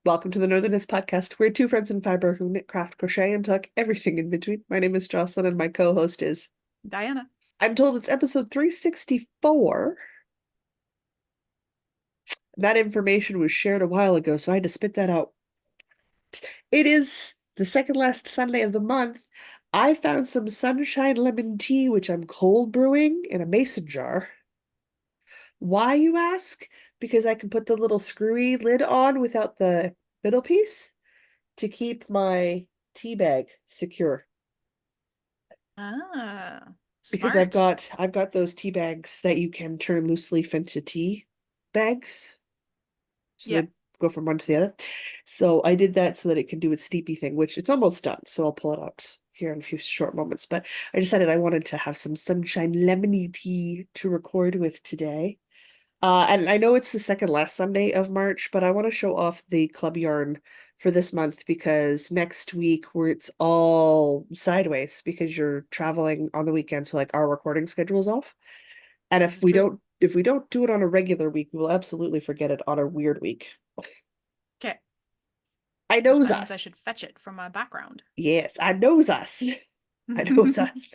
Welcome to the Northernist Podcast. We're two friends in fiber who knit, craft, crochet, and talk everything in between. My name is Jocelyn, and my co-host is... Diana. I'm told it's episode 364. That information was shared a while ago, so I had to spit that out. It is the second last Sunday of the month. I found some sunshine lemon tea, which I'm cold brewing in a mason jar. Why, you ask? Because I can put the little screwy lid on without the middle piece to keep my tea bag secure. Ah, Because I've smart. got those tea bags that you can turn loose leaf into tea bags. So Yeah. they go from one to the other. So I did that so that it can do its steepy thing, which it's almost done. So I'll pull it out here in a few short moments. But I decided I wanted to have some sunshine lemony tea to record with today. And I know it's the second last Sunday of March, but I want to show off the club yarn for this month because next week where it's all sideways because you're traveling on the weekend, so like our recording schedule's off. And This is true. if we don't do it on a regular week, we will absolutely forget it on a weird week. Okay. I So knows that means I us. should fetch it from my background. Yes, I knows us. I knows All us.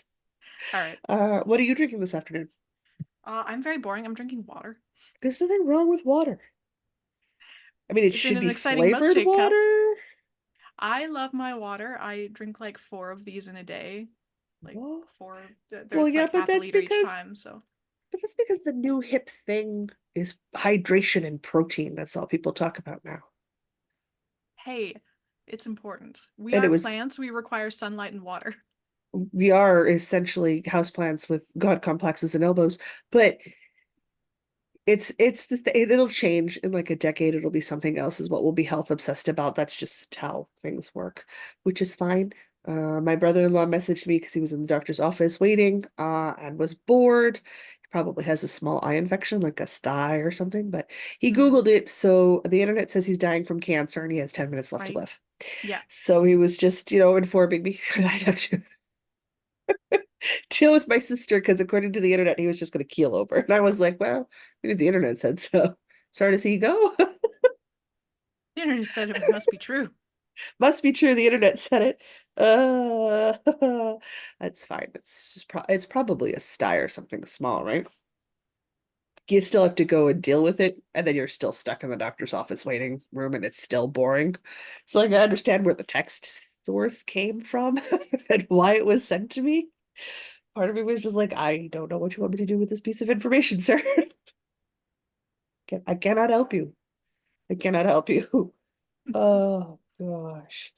right. What are you drinking this afternoon? I'm very boring. I'm drinking water. There's nothing wrong with water. I mean, it It's in should an be exciting flavored milkshake cup. water. I love my water. I drink like 4 of these in a day. Like Well, four. well, There's yeah, like half a liter each time. So but that's because the new hip thing is hydration and protein. That's all people talk about now. hey, it's important. We And it are was, plants. We require sunlight and water. we are essentially houseplants with God complexes and elbows, but it'll change in like a decade. It'll be something else is what we'll be health obsessed about. That's just how things work, which is fine. My brother-in-law messaged me because he was in the doctor's office waiting, and was bored. He probably has a small eye infection, like a sty or something, but he Hmm. Googled it. So the internet says he's dying from cancer and he has 10 minutes left to Right? live. Yeah. So he was just, informing me that I'd have to deal with my sister because according to the internet, he was just going to keel over. And I was like, well, the internet said so. Sorry to see you go. The internet said it must be true. Must be true. The internet said it. Uh, that's fine. It's probably a sty or something small, right? You still have to go and deal with it, and then you're still stuck in the doctor's office waiting room, and it's still boring. So like, I understand where the text source came from and why it was sent to me. Part of me was just like, I don't know what you want me to do with this piece of information, sir. I cannot help you. I cannot help you. Oh gosh.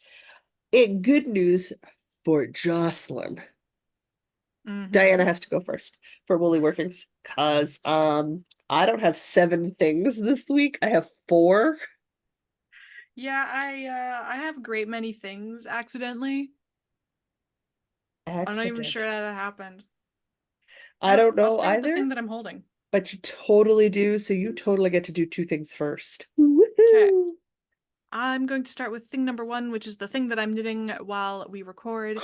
Good news for Jocelyn. Diana Hmm. has to go first for Woolly Workings because I don't have 7 things this week. I have 4 Yeah, I have a great many things accidentally. I'm not even sure accident. how that happened. I don't I'll know start with the either, thing that I'm holding. but you totally do. So you totally get to do 2 things first. Okay. Woohoo! I'm going to start with thing number one, which is the thing that I'm knitting while we record.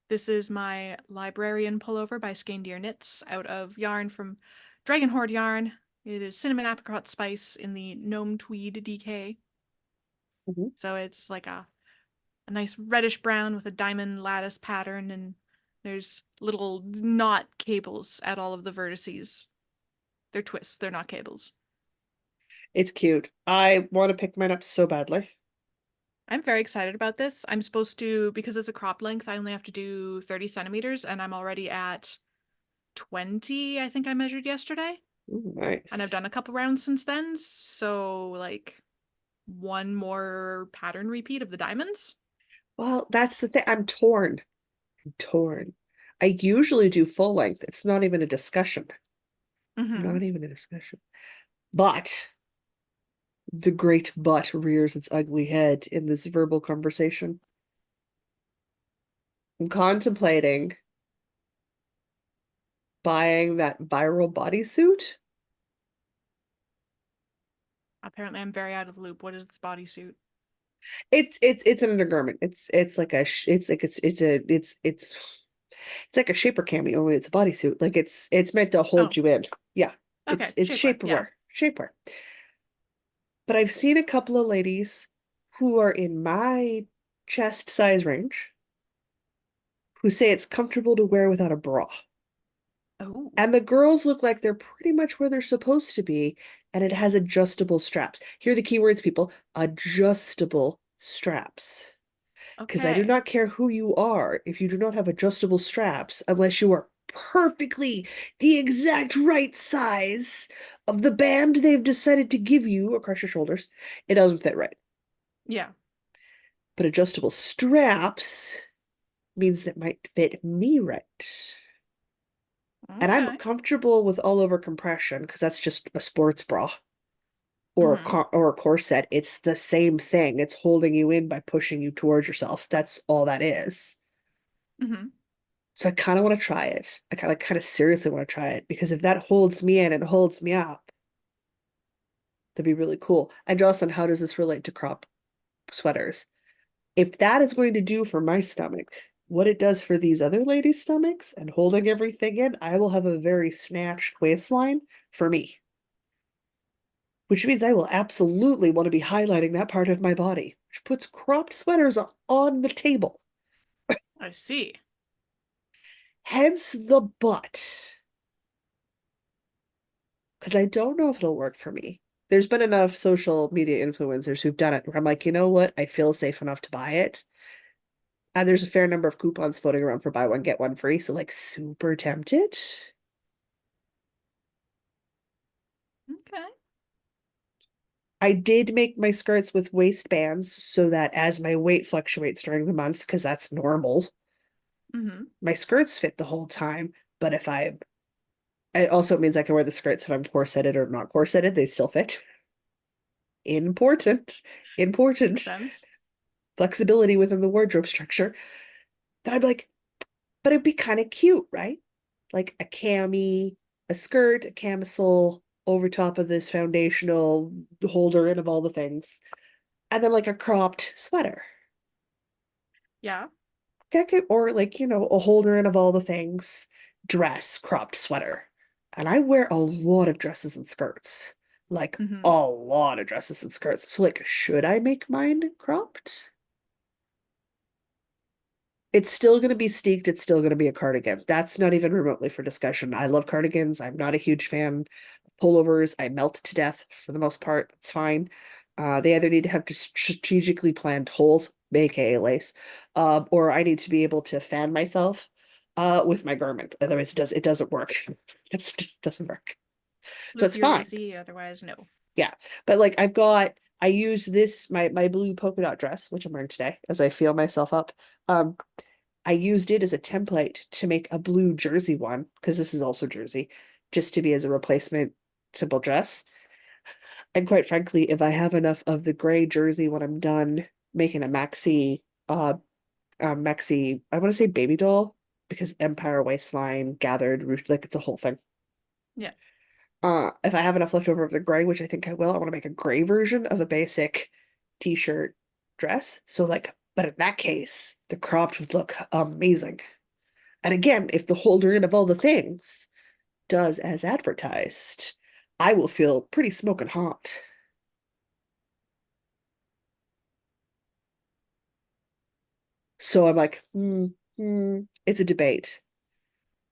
This is my Librarian Pullover by Skein Knits out of yarn from Dragon Horde yarn. It is cinnamon apricot spice in the gnome tweed DK. Mhm. So it's like a nice reddish brown with a diamond lattice pattern, and there's little knot cables at all of the vertices. They're twists, they're not cables. It's cute. I want to pick mine up so badly. I'm very excited about this. I'm supposed to, because it's a crop length, I only have to do 30 centimeters, and I'm already at 20, I think I measured yesterday. Ooh, And I've nice. done a couple rounds since then, so like one more pattern repeat of the diamonds. Well, that's the thing. I'm torn. I'm torn. I usually do full length. It's not even a discussion. Mm-hmm. Not even a discussion. But the great but rears its ugly head in this verbal conversation. I'm contemplating buying that viral bodysuit. Apparently, I'm very out of the loop. What is this bodysuit? It's an undergarment. It's like a it's like a shaper cami, only it's a bodysuit. Like it's meant to hold Oh, you in. Yeah, okay, it's shapewear. Yeah. shapewear. Shapewear. But I've seen a couple of ladies who are in my chest size range who say it's comfortable to wear without a bra. Oh, And the girls look like they're pretty much where they're supposed to be, and it has adjustable straps. Here are the keywords, people. Adjustable straps. Because I do okay. not care who you are if you do not have adjustable straps, unless you are perfectly the exact right size of the band they've decided to give you across your shoulders. It doesn't fit right. Yeah. But adjustable straps means that might fit me right. And I'm Okay. comfortable with all over compression because that's just a sports bra or Mm-hmm. or a corset. It's the same thing. It's holding you in by pushing you towards yourself. That's all that is. Mm-hmm. So I kind of want to try it. I kind of seriously want to try it because if that holds me in and holds me up, that'd be really cool. And Jocelyn, how does this relate to crop sweaters? If that is going to do for my stomach what it does for these other ladies' stomachs and holding everything in, I will have a very snatched waistline for me. Which means I will absolutely want to be highlighting that part of my body, which puts cropped sweaters on the table. I see. Hence the but. Because I don't know if it'll work for me. There's been enough social media influencers who've done it where I'm like, you know what? I feel safe enough to buy it. And there's a fair number of coupons floating around for buy one, get one free. So, like, super tempted. Okay. I did make my skirts with waistbands so that as my weight fluctuates during the month, because that's normal, Mm-hmm. my skirts fit the whole time. But if I it also means I can wear the skirts if I'm corseted or not corseted, they still fit. Important, Makes important sense. flexibility within the wardrobe structure. That I'm like, but it'd be kind of cute, right? Like a cami, a skirt, a camisole over top of this foundational holder and of all the things. And then like a cropped sweater. Yeah. Or like, a holder and of all the things, dress, cropped sweater. And I wear a lot of dresses and skirts. Like a Mm-hmm. lot of dresses and skirts. So like, should I make mine cropped? It's still going to be steeked. It's still going to be a cardigan. That's not even remotely for discussion. I love cardigans. I'm not a huge fan of pullovers. I melt to death for the most part. It's fine. They either need to have just strategically planned holes, aka lace, or I need to be able to fan myself with my garment. Otherwise, it doesn't work. It doesn't work. So If it's you're fine. lazy, otherwise, no. Yeah. But like I used this my blue polka dot dress, which I'm wearing today as I feel myself up. Um, I used it as a template to make a blue jersey one, because this is also jersey, just to be as a replacement simple dress. And quite frankly, if I have enough of the gray jersey when I'm done making a maxi, I want to say baby doll, because Empire waistline, gathered, ruched, like it's a whole thing. Yeah. If I have enough left over of the gray, which I think I will, I want to make a gray version of a basic t-shirt dress. So like, but in that case, the cropped would look amazing. And again, if the holder in of all the things does as advertised, I will feel pretty smoking hot. So I'm like, it's a debate.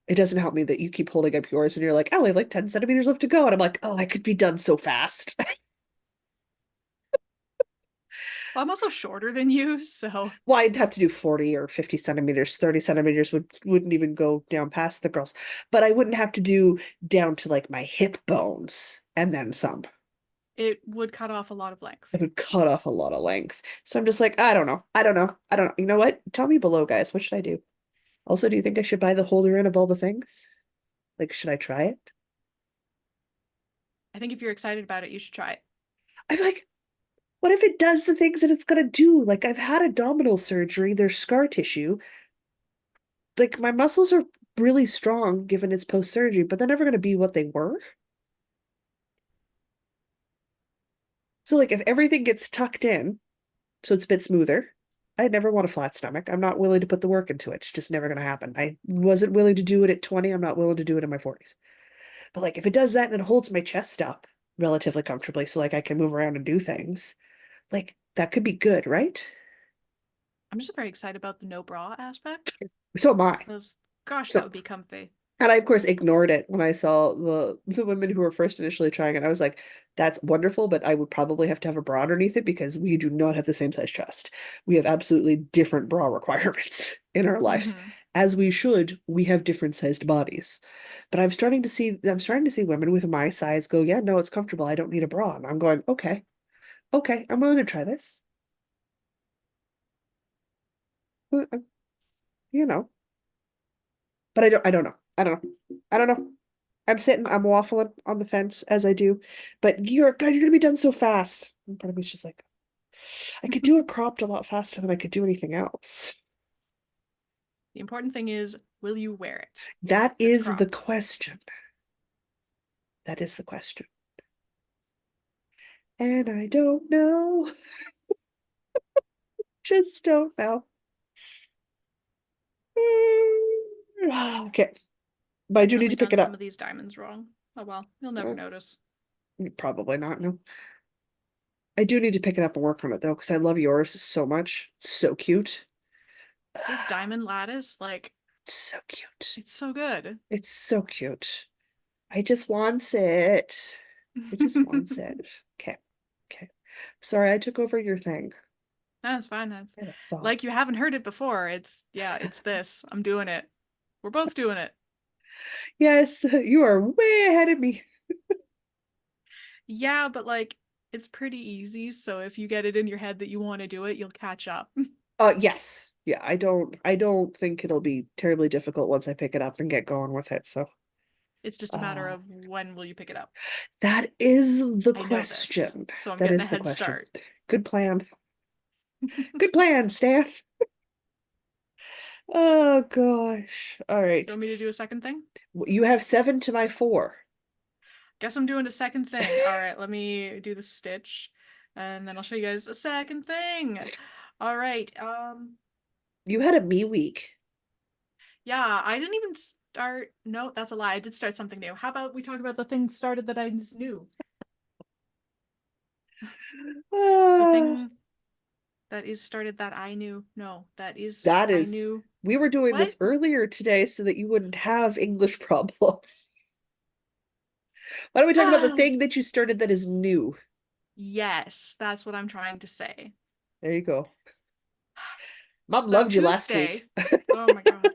It doesn't help me that you keep holding up yours and you're like, oh, I have like 10 centimeters left to go. And I'm like, oh, I could be done so fast. Well, I'm also shorter than you, so Well, I'd have to do 40 or 50 centimeters. 30 centimeters wouldn't even go down past the girls. But I wouldn't have to do down to like my hip bones and then some. it would cut off a lot of length. It would cut off a lot of length. So I'm just like, I don't know. I don't know. I don't know. You know what? Tell me below, guys. What should I do? Also, do you think I should buy the holder in of all the things? Like, should I try it? I think if you're excited about it, you should try it. I'm like, what if it does the things that it's gonna do? Like, I've had abdominal surgery, there's scar tissue. Like, my muscles are really strong given it's post-surgery, but they're never gonna be what they were. So, like, if everything gets tucked in, so it's a bit smoother, I'd never want a flat stomach. I'm not willing to put the work into it. It's just never gonna happen. I wasn't willing to do it at 20. I'm not willing to do it in my 40s. But like if it does that and it holds my chest up relatively comfortably so like I can move around and do things, like That could be good, right? I'm just very excited about the no bra aspect. So am I. Because, gosh, that So, would be comfy. and I of course ignored it when I saw the women who were first initially trying it. I was like, that's wonderful, but I would probably have to have a bra underneath it because we do not have the same size chest. We have absolutely different bra requirements in our lives. Hmm. As we should, we have different sized bodies. But I'm starting to see women with my size go, yeah, no, it's comfortable. I don't need a bra. And I'm going, okay, okay, I'm willing to try this. Uh, uh, You know, but I don't know. I don't know. I don't know. I'm waffling on the fence as I do. But God, you're gonna be done so fast. And part of me's just like, I could do it cropped a lot faster than I could do anything else. The important thing is, will you wear it That if it's is the cropped? question. That is the question. And I don't know. Just don't know. Okay. But I do need Definitely to pick done it some up. of these diamonds wrong. Oh well, you'll never notice. Probably not, no. I do need to pick it up and work on it though, because I love yours so much. So cute. This diamond lattice, like, So cute. it's so good. It's so cute. I just wants it. I just wants it. Okay. Okay. Sorry, I took over your thing. That's fine. That's I had a thought. like you haven't heard it before. Yeah, it's this. I'm doing it. We're both doing it. Yes, you are way ahead of me. Yeah, but like it's pretty easy, so if you get it in your head that you want to do it, you'll catch up. Yes. Yeah, I don't think it'll be terribly difficult once I pick it up and get going with it. So, It's just a matter uh of when will you pick it up. that is the I know this, question. so I'm That getting a is the head question. start. Good plan. Good plan, Stan. Oh gosh. All You right. want me to do a second thing? You have 7 to my 4. Guess I'm doing a second thing. All right, let me do the stitch, and then I'll show you guys the second thing. All right. You had a me week. Yeah, I didn't even start. No, that's a lie. I did start something new. How about we talk about the thing started that I just knew? The Uh, thing that is started that I knew. No, that is that I is, knew. we were doing What? this earlier today so that you wouldn't have English problems. Why don't we talk about the thing that you started that is new? Yes, that's what I'm trying to say. There you go. Mom So loved you last Tuesday, week. oh my God.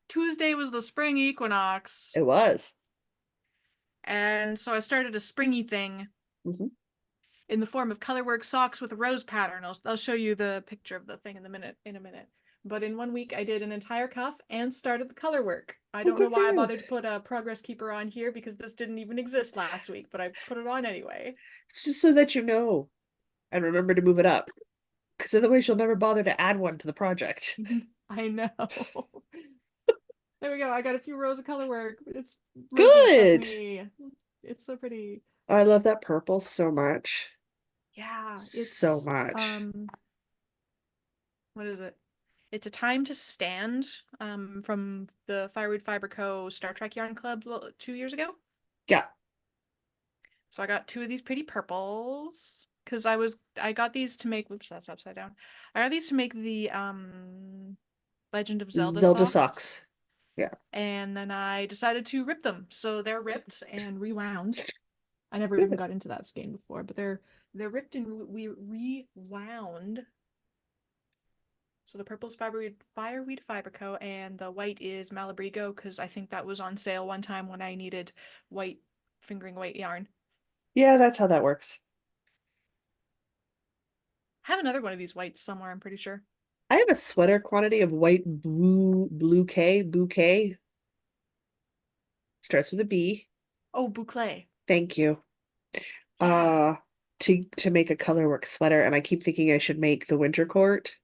Tuesday was the spring equinox. It was. And so I started a springy thing Hmm. in the form of colorwork socks with a rose pattern. I'll show you the picture of the thing in a minute. But in 1 week, I did an entire cuff and started the colorwork. I Oh, don't know good for why I you. bothered to put a progress keeper on here because this didn't even exist last week, but I put it on anyway. It's just so that you know and remember to move it up. Because otherwise you'll never bother to add one to the project. I know. There we go. I got a few rows of colorwork. It's roses, trust Good. me. It's so pretty. I love that purple so much. Yeah, So it's much. what is it? It's a time to stand from the Fireweed Fibre Co. Star Trek Yarn Club 2 years ago. Yeah. So I got two of these pretty purples because I got these to make, whoops, that's upside down. I got these to make the Legend of Zelda Zelda socks. socks. Yeah. And then I decided to rip them. So they're ripped and rewound. I never even got into that skein before, but they're ripped and we rewound. So the purple's Fireweed Fibre Co. and the white is Malabrigo because I think that was on sale one time when I needed white fingering weight yarn. Yeah, that's how that works. I have another one of these whites somewhere, I'm pretty sure. I have a sweater quantity of white bouquet. Starts with a B. Oh, boucle. Thank you. Yeah. Uh to make a colorwork sweater, and I keep thinking I should make the winter court.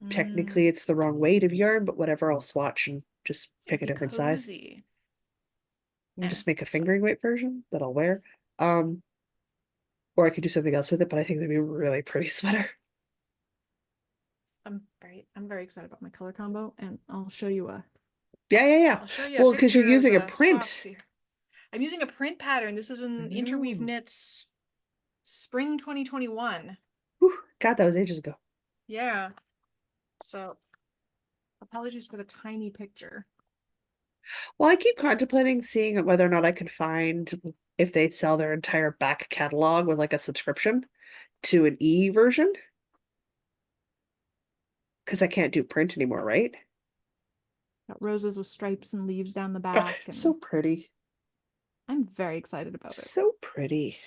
Mm, Technically it's the wrong weight of yarn, but whatever, I'll swatch and just it'd pick a be different size. cozy. And Eh, just make a so fingering weight version that I'll wear. Um, or I could do something else with it, but I think that'd be a really pretty sweater. I'm very excited about my color combo, and I'll show you Yeah, yeah, yeah. I'll show you a Well, because you're picture of using a the socks print. here. I'm using a print pattern. This is an Interweave Oh. Knits spring 2021. Whew, God, that was ages ago. Yeah. So apologies for the tiny picture. Well, I keep contemplating seeing whether or not I can find if they sell their entire back catalog with like a subscription to an e-version. Because I can't do print anymore, right? Got roses with stripes and leaves down the Ugh, back, so and pretty. I'm very excited about it. So pretty.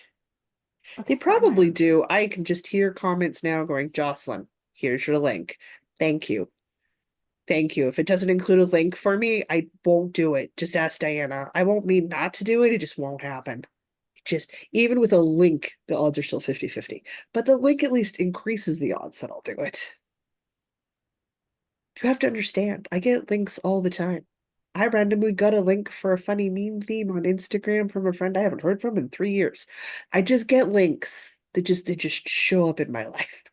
They Okay, sorry, my probably do. I can just hear comments now going, Jocelyn, here's your link. Thank you. Thank you. If it doesn't include a link for me, I won't do it. Just ask Diana. I won't mean not to do it. It just won't happen. Just even with a link, the odds are still 50-50. But the link at least increases the odds that I'll do it. You have to understand, I get links all the time. I randomly got a link for a funny meme theme on Instagram from a friend I haven't heard from in 3 years. I just get links that just show up in my life.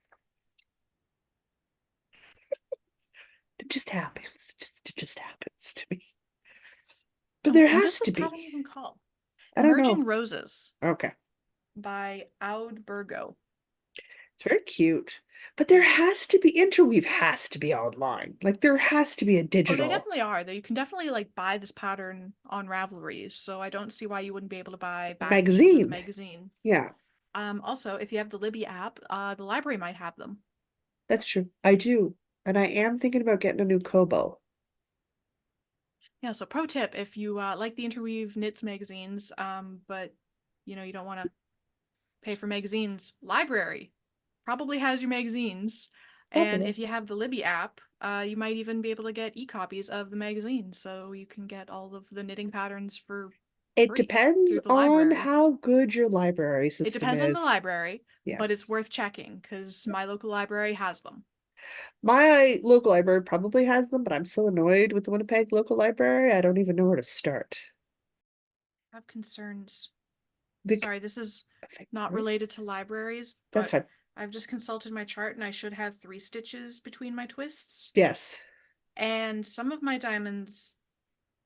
It just happens. It just happens to me. But there What is has this to pattern be. even called? I don't Emerging know. Roses Okay. by Aud Burgo. It's very cute. But there has to be interweave has to be online. Like there has to be a Oh, they digital definitely are. You can definitely like buy this pattern on Ravelry, so I don't see why you wouldn't be able to buy back issues of the magazine. magazine. Yeah, Also, if you have the Libby app, the library might have them. that's true. I do. And I am thinking about getting a new Kobo. Yeah, so pro tip, if you like the Interweave Knits magazines, but you don't want to pay for magazines, library probably has your magazines. And Probably. if you have the Libby app, you might even be able to get e-copies of the magazine, so you can get all of the knitting patterns for It free depends through the on library. how good your library It system depends on the is. library, but it's Yes. worth checking because my local library has them. My local library probably has them, but I'm so annoyed with the Winnipeg local library, I don't even know where to start. I have concerns. The, Sorry, this is not right? related to libraries, That's but fine. I've just consulted my chart and I should have 3 stitches between my twists. Yes. And some of my diamonds,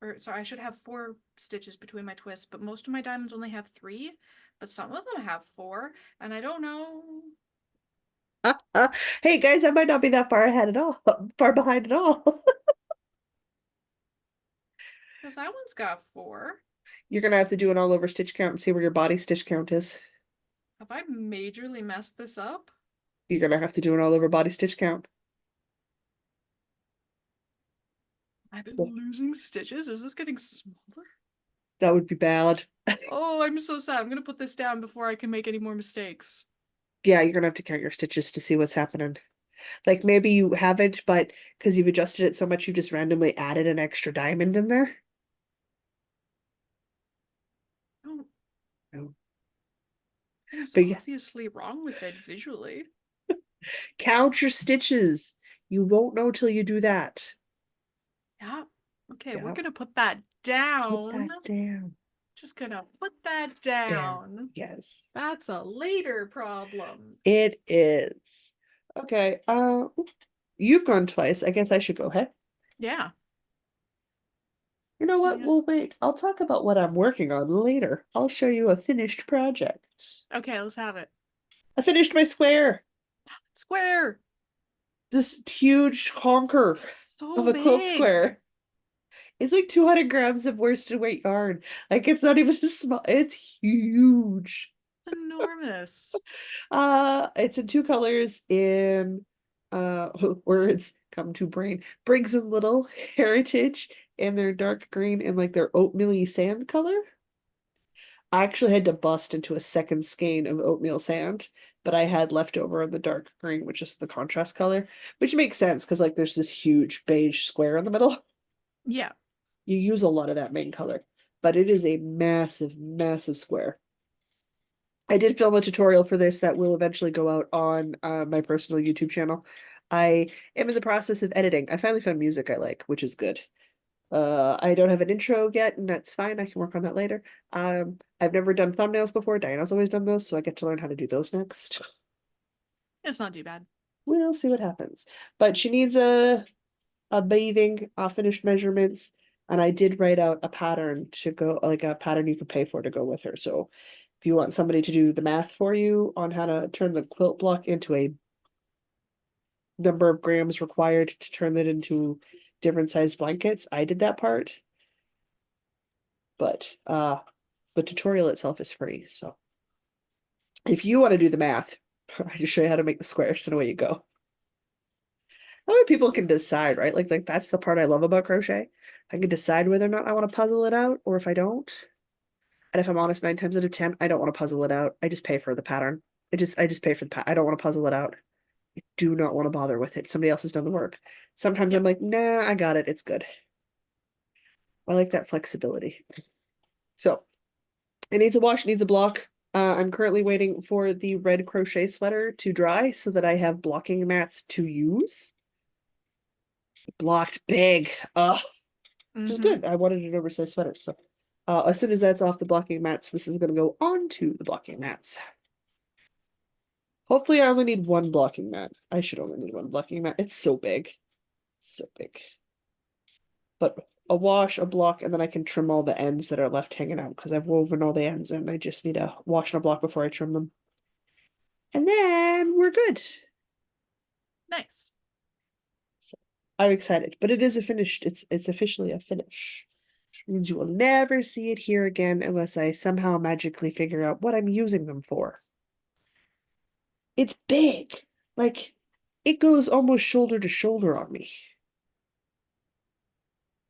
or sorry, I should have 4 stitches between my twists, but most of my diamonds only have 3, but some of them have 4, and I don't know. Hey guys, I might not be that far ahead at all, far behind at all. Because that one's got 4. You're gonna have to do an all over stitch count and see where your body stitch count is. Have I majorly messed this up? You're gonna have to do an all over body stitch count. I've Well, been losing stitches? Is this getting smaller? that would be bad. Oh, I'm so sad. I'm gonna put this down before I can make any more mistakes. Yeah, you're gonna have to count your stitches to see what's happening. Like maybe you haven't, but because you've adjusted it so much, you just randomly added an extra diamond in there. Oh, No. things But yeah, obviously wrong with it visually. count your stitches. You won't know till you do that. Yeah. Okay, we're Yeah, gonna put that put down. that down. Just gonna put that Down. down. Yes, That's a later problem. it is. Okay, you've gone twice. I guess I should go ahead. Yeah. You know what? Yeah. We'll wait. I'll talk about what I'm working on later. I'll show you a finished project. Okay, let's have it. I finished my square. Square. This huge honker of So a quilt big. square. It's like 200 grams of worsted weight yarn. Like it's not even small. It's huge. It's enormous. It's in 2 colors in words come to brain. Briggs and Little Heritage, and they're dark green and like their oatmeal sand color. I actually had to bust into a second skein of oatmeal sand, but I had leftover in the dark green, which is the contrast color, which makes sense because like there's this huge beige square in the middle. Yeah. You use a lot of that main color, but it is a massive, massive square. I did film a tutorial for this that will eventually go out on my personal YouTube channel. I am in the process of editing. I finally found music I like, which is good. I don't have an intro yet, and that's fine. I can work on that later. I've never done thumbnails before. Diana's always done those, so I get to learn how to do those next. It's not too bad. We'll see what happens. But she needs a bathing, finished measurements, and I did write out a pattern to go, like a pattern you could pay for to go with her. So If you want somebody to do the math for you on how to turn the quilt block into a number of grams required to turn it into different sized blankets, I did that part. But the tutorial itself is free. So if you want to do the math, I just show you how to make the squares and away you go. That way people can decide, right? Like that's the part I love about crochet. I can decide whether or not I want to puzzle it out or if I don't. And if I'm honest, 9 times out of 10, I don't want to puzzle it out. I just pay for the pattern. I just pay for the pattern. I don't want to puzzle it out. I do not want to bother with it. Somebody else has done the work. Sometimes Yep. I'm like, nah, I got it. It's good. I like that flexibility. So it needs a wash, needs a block. I'm currently waiting for the red crochet sweater to dry so that I have blocking mats to use. Blocked big. Which is good. I wanted an oversized sweater. So as soon as that's off the blocking mats, this is going to go onto the blocking mats. Hopefully I only need one blocking mat. I should only need one blocking mat. It's so big. It's so big. But a wash, a block, and then I can trim all the ends that are left hanging out because I've woven all the ends and I just need a wash and a block before I trim them. And then we're good. Nice. So I'm excited, but it is a finished, it's officially a finish. Which means you will never see it here again unless I somehow magically figure out what I'm using them for. It's big. Like it goes almost shoulder to shoulder on me.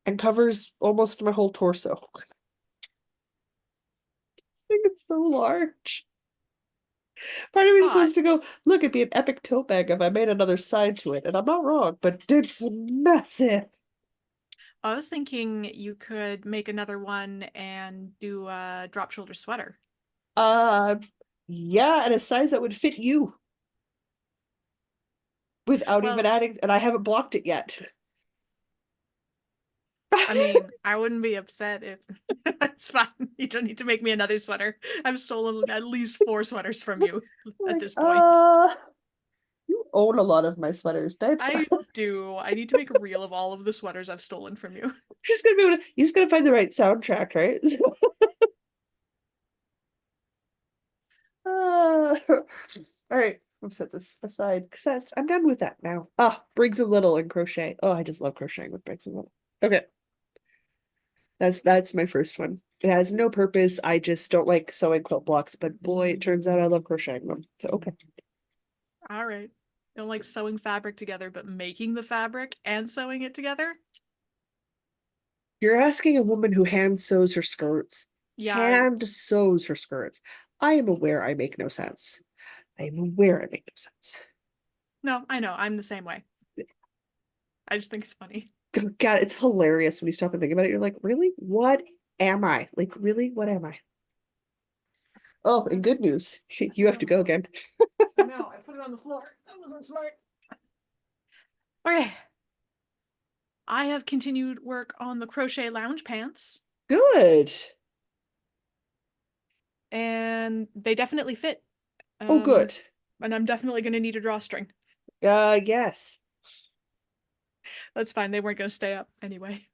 And covers almost my whole torso. This thing is so large. Part of me just wants to go, look, it'd be an epic tote bag if I made another side to it. And I'm not wrong, but it's massive. I was thinking you could make another one and do a drop shoulder sweater. Yeah, and a size that would fit you without even Well, adding, and I haven't blocked it yet. I mean, I wouldn't be upset if it's fine. You don't need to make me another sweater. I've stolen at least 4 sweaters from you at Like, this point. you own a lot of my sweaters, babe. I do. I need to make a reel of all of the sweaters I've stolen from you. You're just gonna find the right soundtrack, right? All right, I'll set this aside because I'm done with that now. Briggs and Little and crochet. Oh, I just love crocheting with Briggs and Little. Okay, that's my first one. It has no purpose. I just don't like sewing quilt blocks, but boy, it turns out I love crocheting them. So okay. All right. Don't like sewing fabric together, but making the fabric and sewing it together? You're asking a woman who hand sews her skirts. Yeah. Hand sews her skirts. I am aware I make no sense. I am aware I make no sense. No, I know. I'm the same way. I just think it's funny. God, it's hilarious when you stop and think about it. You're like, really? What am I? Like, really? What am I? Oh, and good news. You have to go again. No, I put it on the floor. That wasn't smart. Okay. I have continued work on the crochet lounge pants. Good. And they definitely fit. Oh, good. And I'm definitely going to need a drawstring. Yes. That's fine. They weren't going to stay up anyway.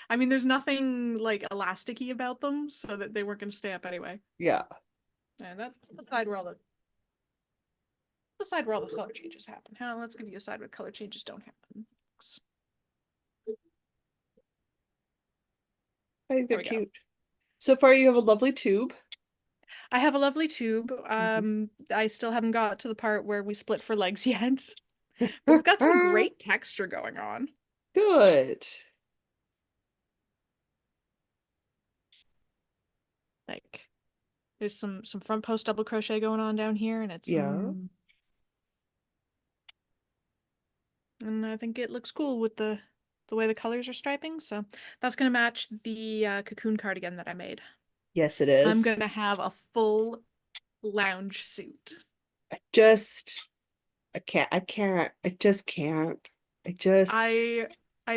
I mean, there's nothing like elasticy about them, so that they weren't going to stay up anyway. Yeah. And that's the side where all the color changes happen. Let's give you a side where color changes don't happen. I think they're cute. So far, you have a lovely tube. I have a lovely tube. I still haven't got to the part where we split for legs yet. But we've got some great texture going on. Good. Like, there's some front post double crochet going on down here, and it's and I think it looks cool with the way the colors are striping. So that's gonna match the cocoon cardigan that I made. Yes, it is. I'm gonna have a full lounge suit. I just can't. I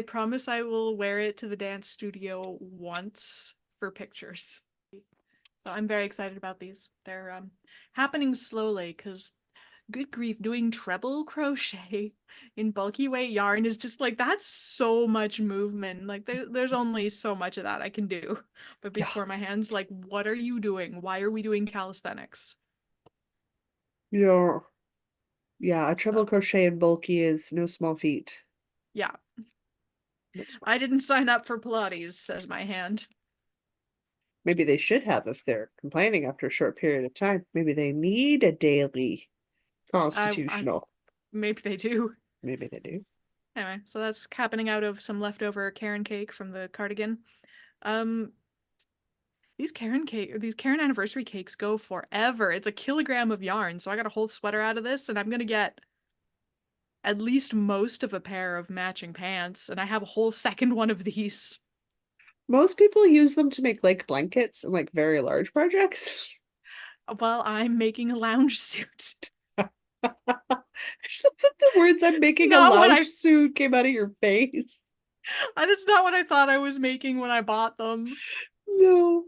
promise I will wear it to the dance studio once for pictures. So I'm very excited about these. They're happening slowly because good grief, doing treble crochet in bulky weight yarn is just like that's so much movement. Like there's only so much of that I can do. But Yeah. before my hands, like, what are you doing? Why are we doing calisthenics? Yeah. Yeah, a treble So crochet in bulky is no small feat. yeah. No small. I didn't sign up for Pilates, says my hand. Maybe they should have if they're complaining after a short period of time. Maybe they need a daily I constitutional. maybe they do. Maybe they do. Anyway, so that's happening out of some leftover Karen cake from the cardigan. Um, these Karen anniversary cakes go forever. It's a kilogram of yarn, so I got a whole sweater out of this, and I'm gonna get at least most of a pair of matching pants, and I have a whole second one of these. Most people use them to make like blankets and like very large projects. While I'm making a lounge suit. The words "I'm making a Not what lounge I suit" came out of your face. That's not what I thought I was making when I bought them, No.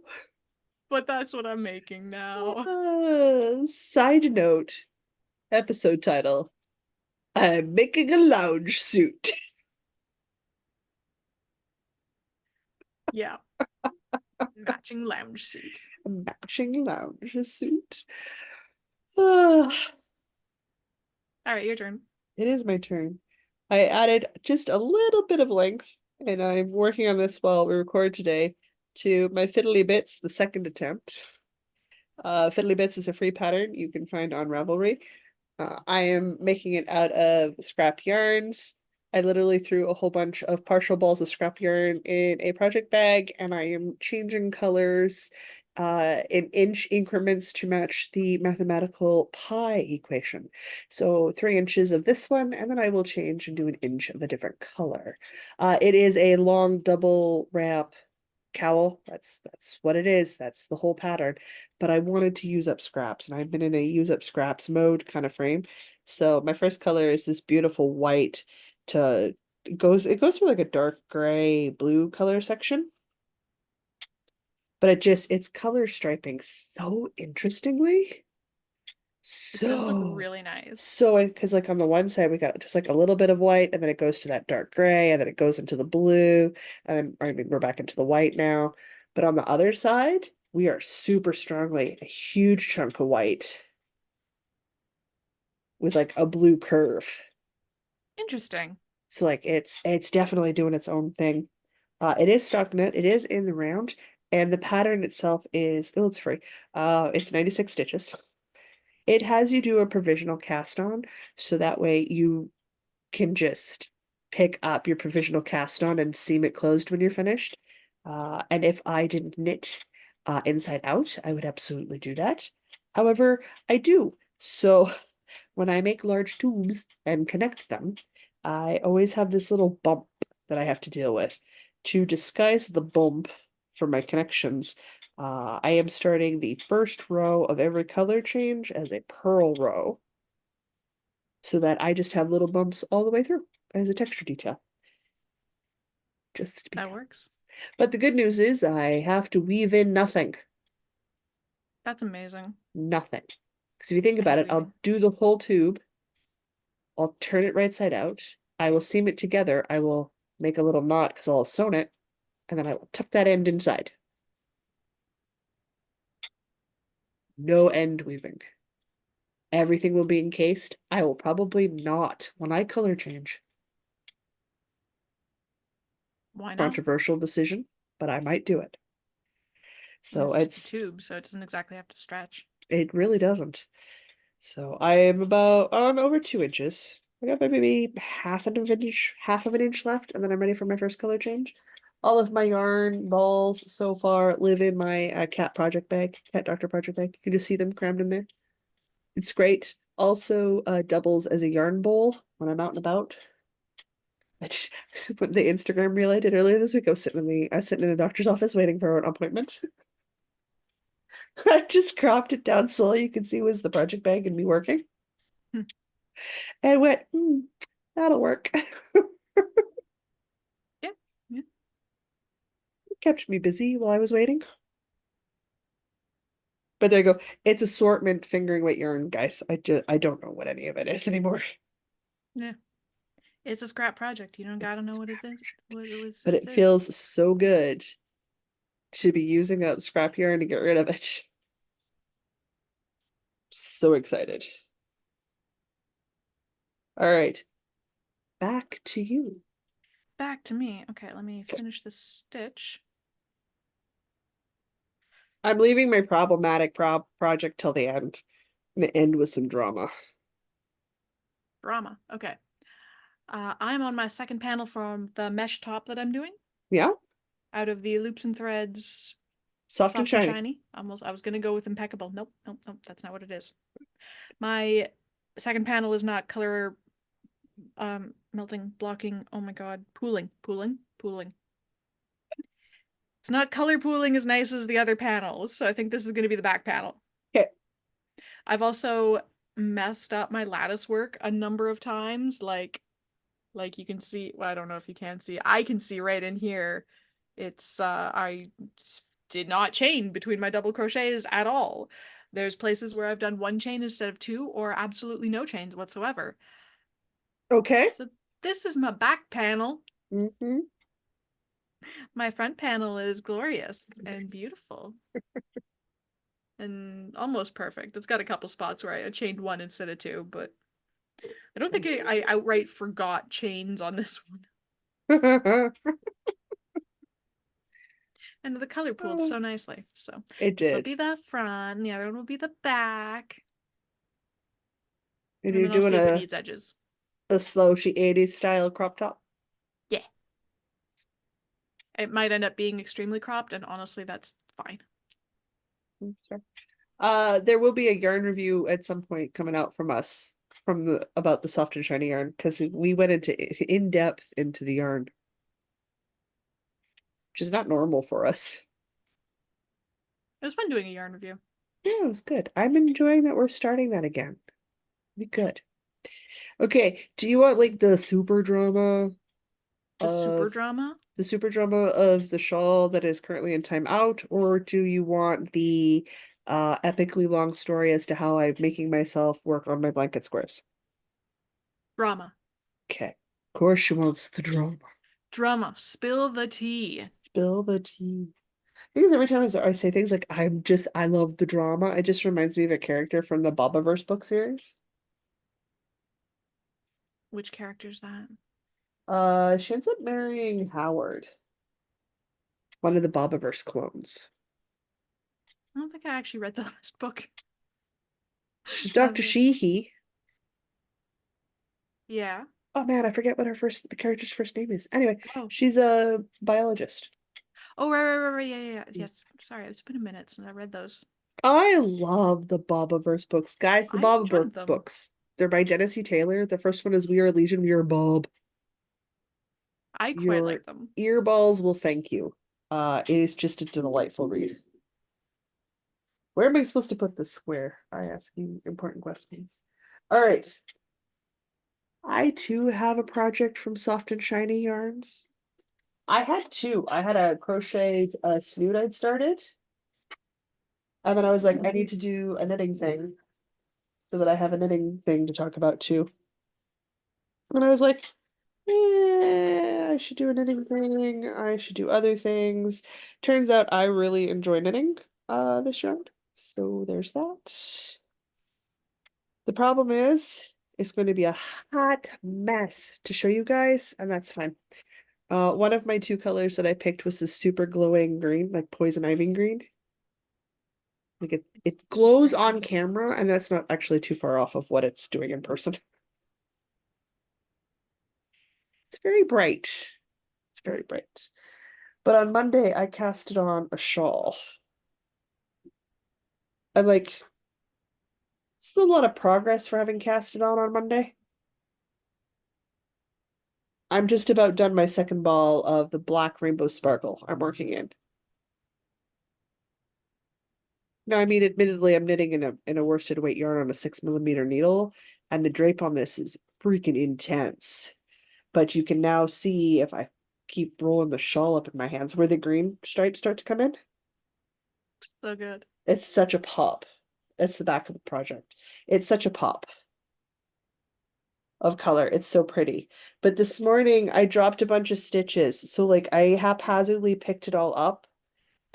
but that's what I'm making now. Side note, episode title: I'm making a lounge suit. Yeah, matching lounge suit. A matching lounge suit. Ah, All right, your turn. it is my turn. I added just a little bit of length, and I'm working on this while we record today, to my Fiddly Bits, the second attempt. Fiddly Bits is a free pattern you can find on Ravelry. I am making it out of scrap yarns. I literally threw a whole bunch of partial balls of scrap yarn in a project bag, and I am changing colors in inch increments to match the mathematical pi equation. So 3 inches of this one, and then I will change and do an inch of a different color. It is a long double wrap cowl. That's what it is. That's the whole pattern. But I wanted to use up scraps, and I've been in a use up scraps mode kind of frame. So my first color is this beautiful white to it goes for like a dark gray blue color section. But it's color striping so interestingly. It does look So really nice. so because like on the one side we got just like a little bit of white, and then it goes to that dark gray, and then it goes into the blue, and I mean we're back into the white now. But on the other side, we are super strongly a huge chunk of white with like a blue curve. Interesting. So like it's definitely doing its own thing. It is stockinette, it is in the round, and the pattern itself is oh it's free. It's 96 stitches. It has you do a provisional cast on, so that way you can just pick up your provisional cast on and seam it closed when you're finished. And if I didn't knit inside out, I would absolutely do that. However, I do. So when I make large tubes and connect them, I always have this little bump that I have to deal with. To disguise the bump for my connections, I am starting the first row of every color change as a purl row, so that I just have little bumps all the way through as a texture detail. Just That because. works. But the good news is I have to weave in nothing. That's amazing. Nothing. Because if you think I about hate it, weaving. I'll do the whole tube, I'll turn it right side out, I will seam it together, I will make a little knot because I'll have sewn it, and then I will tuck that end inside. No end weaving. Everything will be encased. I will probably not when I color change. Why not? Controversial decision, but I might do it. I mean, So it's just a it's tube, so it doesn't exactly have to stretch. it really doesn't. So I am about over 2 inches. I got maybe half of an inch left, and then I'm ready for my first color change. All of my yarn balls so far live in my cat doctor project bag. You can just see them crammed in there. It's great. Also doubles as a yarn bowl when I'm out and about. I just put the Instagram reel I did earlier this week. I was sitting in a doctor's office waiting for an appointment. I just cropped it down so all you can see was the project bag and me working. Hmm. And I went, that'll work. Yeah, yeah. It kept me busy while I was waiting. But there you go. It's assortment fingering weight yarn, guys. I don't know what any of it is anymore. Yeah. It's a scrap project. You don't It's gotta know just what it is. scratch. What But it it is. feels so good to be using up scrap yarn to get rid of it. So excited. All right, back to you. Back to me. Okay, let me finish this stitch. I'm leaving my problematic project till the end. I'm gonna end with some drama. Drama. Okay. I'm on my second panel from the mesh top that I'm doing Yeah, out of the Loops and Threads soft and Soft and shiny. Shiny. I was gonna go with Impeccable. Nope, nope, nope. That's not what it is. My second panel is not color melting, blocking. Oh my god, pooling. It's not color pooling as nice as the other panels, so I think this is gonna be the back panel. Okay. I've also messed up my lattice work a number of times, like you can see, well, I don't know if you can see. I can see right in here. It's I did not chain between my double crochets at all. There's places where I've done one chain instead of two or absolutely no chains whatsoever. Okay. So this is my back panel. Mm-hmm. My front panel is glorious and beautiful and almost perfect. It's got a couple spots where I chained one instead of two, but I don't think I outright forgot chains on this one. And the color pooled so nicely. So It this will did. be the front, and the other one will be the back. And And you're then I'll doing see if it needs edges. a slouchy 80s style crop top. Yeah. It might end up being extremely cropped, and honestly, that's fine. Sure. There will be a yarn review at some point coming out from us from the about the soft and shiny yarn because we went into in depth into the yarn, which is not normal for us. It was fun doing a yarn review. Yeah, it was good. I'm enjoying that we're starting that again. Be good. Okay, do you want like The super of drama. the super drama of the shawl that is currently in timeout, or do you want the epically long story as to how I'm making myself work on my blanket squares? Drama. Okay. Of course she wants the drama. Drama. Spill the tea. Spill the tea. Because every time I say things like I love the drama, it just reminds me of a character from the Bobaverse book series. Which character's that? She ends up marrying Howard, one of the Bobaverse clones. I don't think I actually read the last book. She's Now Dr. that Sheehy. yeah. Oh man, I forget what the character's first name is. Anyway, Oh. she's a biologist. Oh, right. Yeah. Yes. Sorry, it's been a minute since I read those. I love the Bobaverse books. Guys, the I Bobaverse enjoyed them. books. They're by Dennis E. Taylor. The first one is We Are Legion, We Are Bob. I quite Your like them. earballs will thank you. It is just a delightful read. Where am I supposed to put this square? I ask you important questions. All right. I too have a project from Soft and Shiny Yarns. I had two. I had a crochet snoot I'd started. And then I was like, I need to do a knitting thing so that I have a knitting thing to talk about too. And I was like, I should do a knitting thing. I should do other things. Turns out I really enjoy knitting this round. So there's that. The problem is it's going to be a hot mess to show you guys, and that's fine. One of my two colors that I picked was this super glowing green, like poison ivy green. Like it It's glows very on pretty. camera, and that's not actually too far off of what it's doing in person. It's very bright. It's very bright. But on Monday, I casted on a shawl. I like, it's a lot of progress for having casted on Monday. I'm just about done my second ball of the black rainbow sparkle I'm working in. Now, I mean, admittedly, I'm knitting in a worsted weight yarn on a 6mm needle, and the drape on this is freaking intense. But you can now see if I keep rolling the shawl up in my hands where the green stripes start to come in. So good. It's such a pop. That's the back of the project. It's such a pop of color. It's so pretty. But this morning I dropped a bunch of stitches. So like I haphazardly picked it all up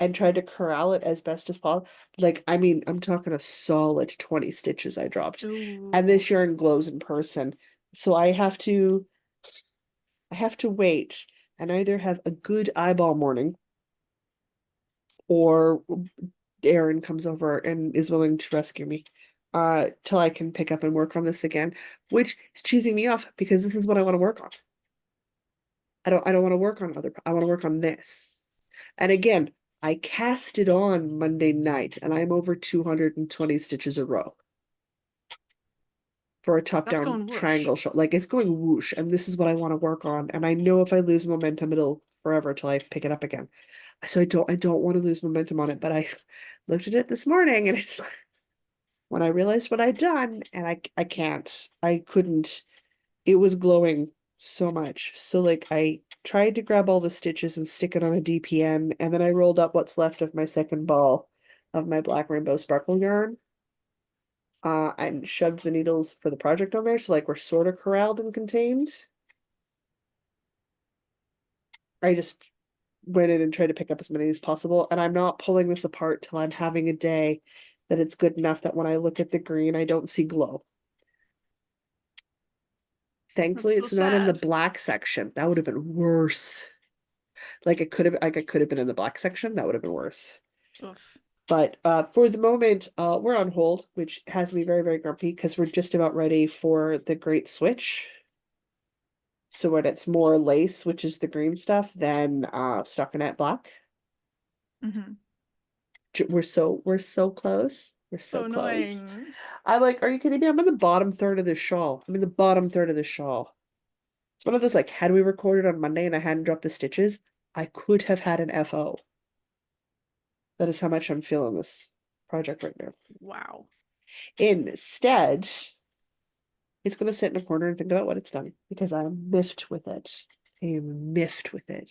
and tried to corral it as best as possible. Like, I mean, I'm talking a solid 20 stitches I dropped. And Ooh, this yarn glows in person. So I have to wait and either have a good eyeball morning or Aaron comes over and is willing to rescue me till I can pick up and work on this again, which is cheesing me off because this is what I want to work on. I don't want to work on I want to work on this. And again, I cast it on Monday night and I'm over 220 stitches a row for a that's top-down going whoosh. triangle shot. Like it's going whoosh, and this is what I want to work on. And I know if I lose momentum, it'll forever till I pick it up again. So I don't want to lose momentum on it, but I looked at it this morning and it's when I realized what I'd done, and I can't. I couldn't. It was glowing so much. So like I tried to grab all the stitches and stick it on a DPN, and then I rolled up what's left of my second ball of my black rainbow sparkle yarn. And shoved the needles for the project on there, so like we're sort of corralled and contained. I just went in and tried to pick up as many as possible, and I'm not pulling this apart till I'm having a day that it's good enough that when I look at the green, I don't see glow. Thankfully, That's so it's not in the sad. black section. That would have been worse. Like I could have been in the black section. That would have been worse. Oof. But for the moment, we're on hold, which has me very, very grumpy because we're just about ready for the great switch. So when it's more lace, which is the green stuff, than stockinette black. Mm-hmm. We're so close. We're so So close. annoying. I'm like, are you kidding me? I'm in the bottom third of this shawl. I'm in the bottom third of this shawl. It's one of those like, had we recorded on Monday and I hadn't dropped the stitches, I could have had an FO. That is how much I'm feeling this project right now. Wow. Instead, it's gonna sit in a corner and think about what it's done because I'm miffed with it. I am miffed with it.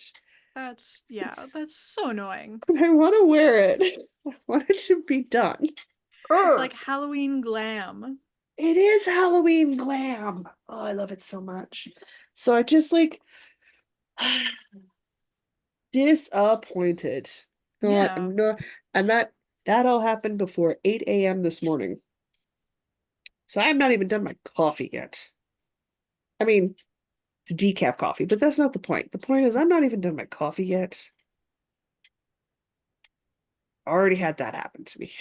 Yeah, that's so annoying. I want to wear it. I want it to be done. It's Urgh. like Halloween glam. It is Halloween glam. Oh, I love it so much. So I just like disappointed. Not Yeah. no, and that all happened before 8 a.m. this morning. So I'm not even done my coffee yet. I mean, it's decaf coffee, but that's not the point. The point is I'm not even done my coffee yet. I already had that happen to me.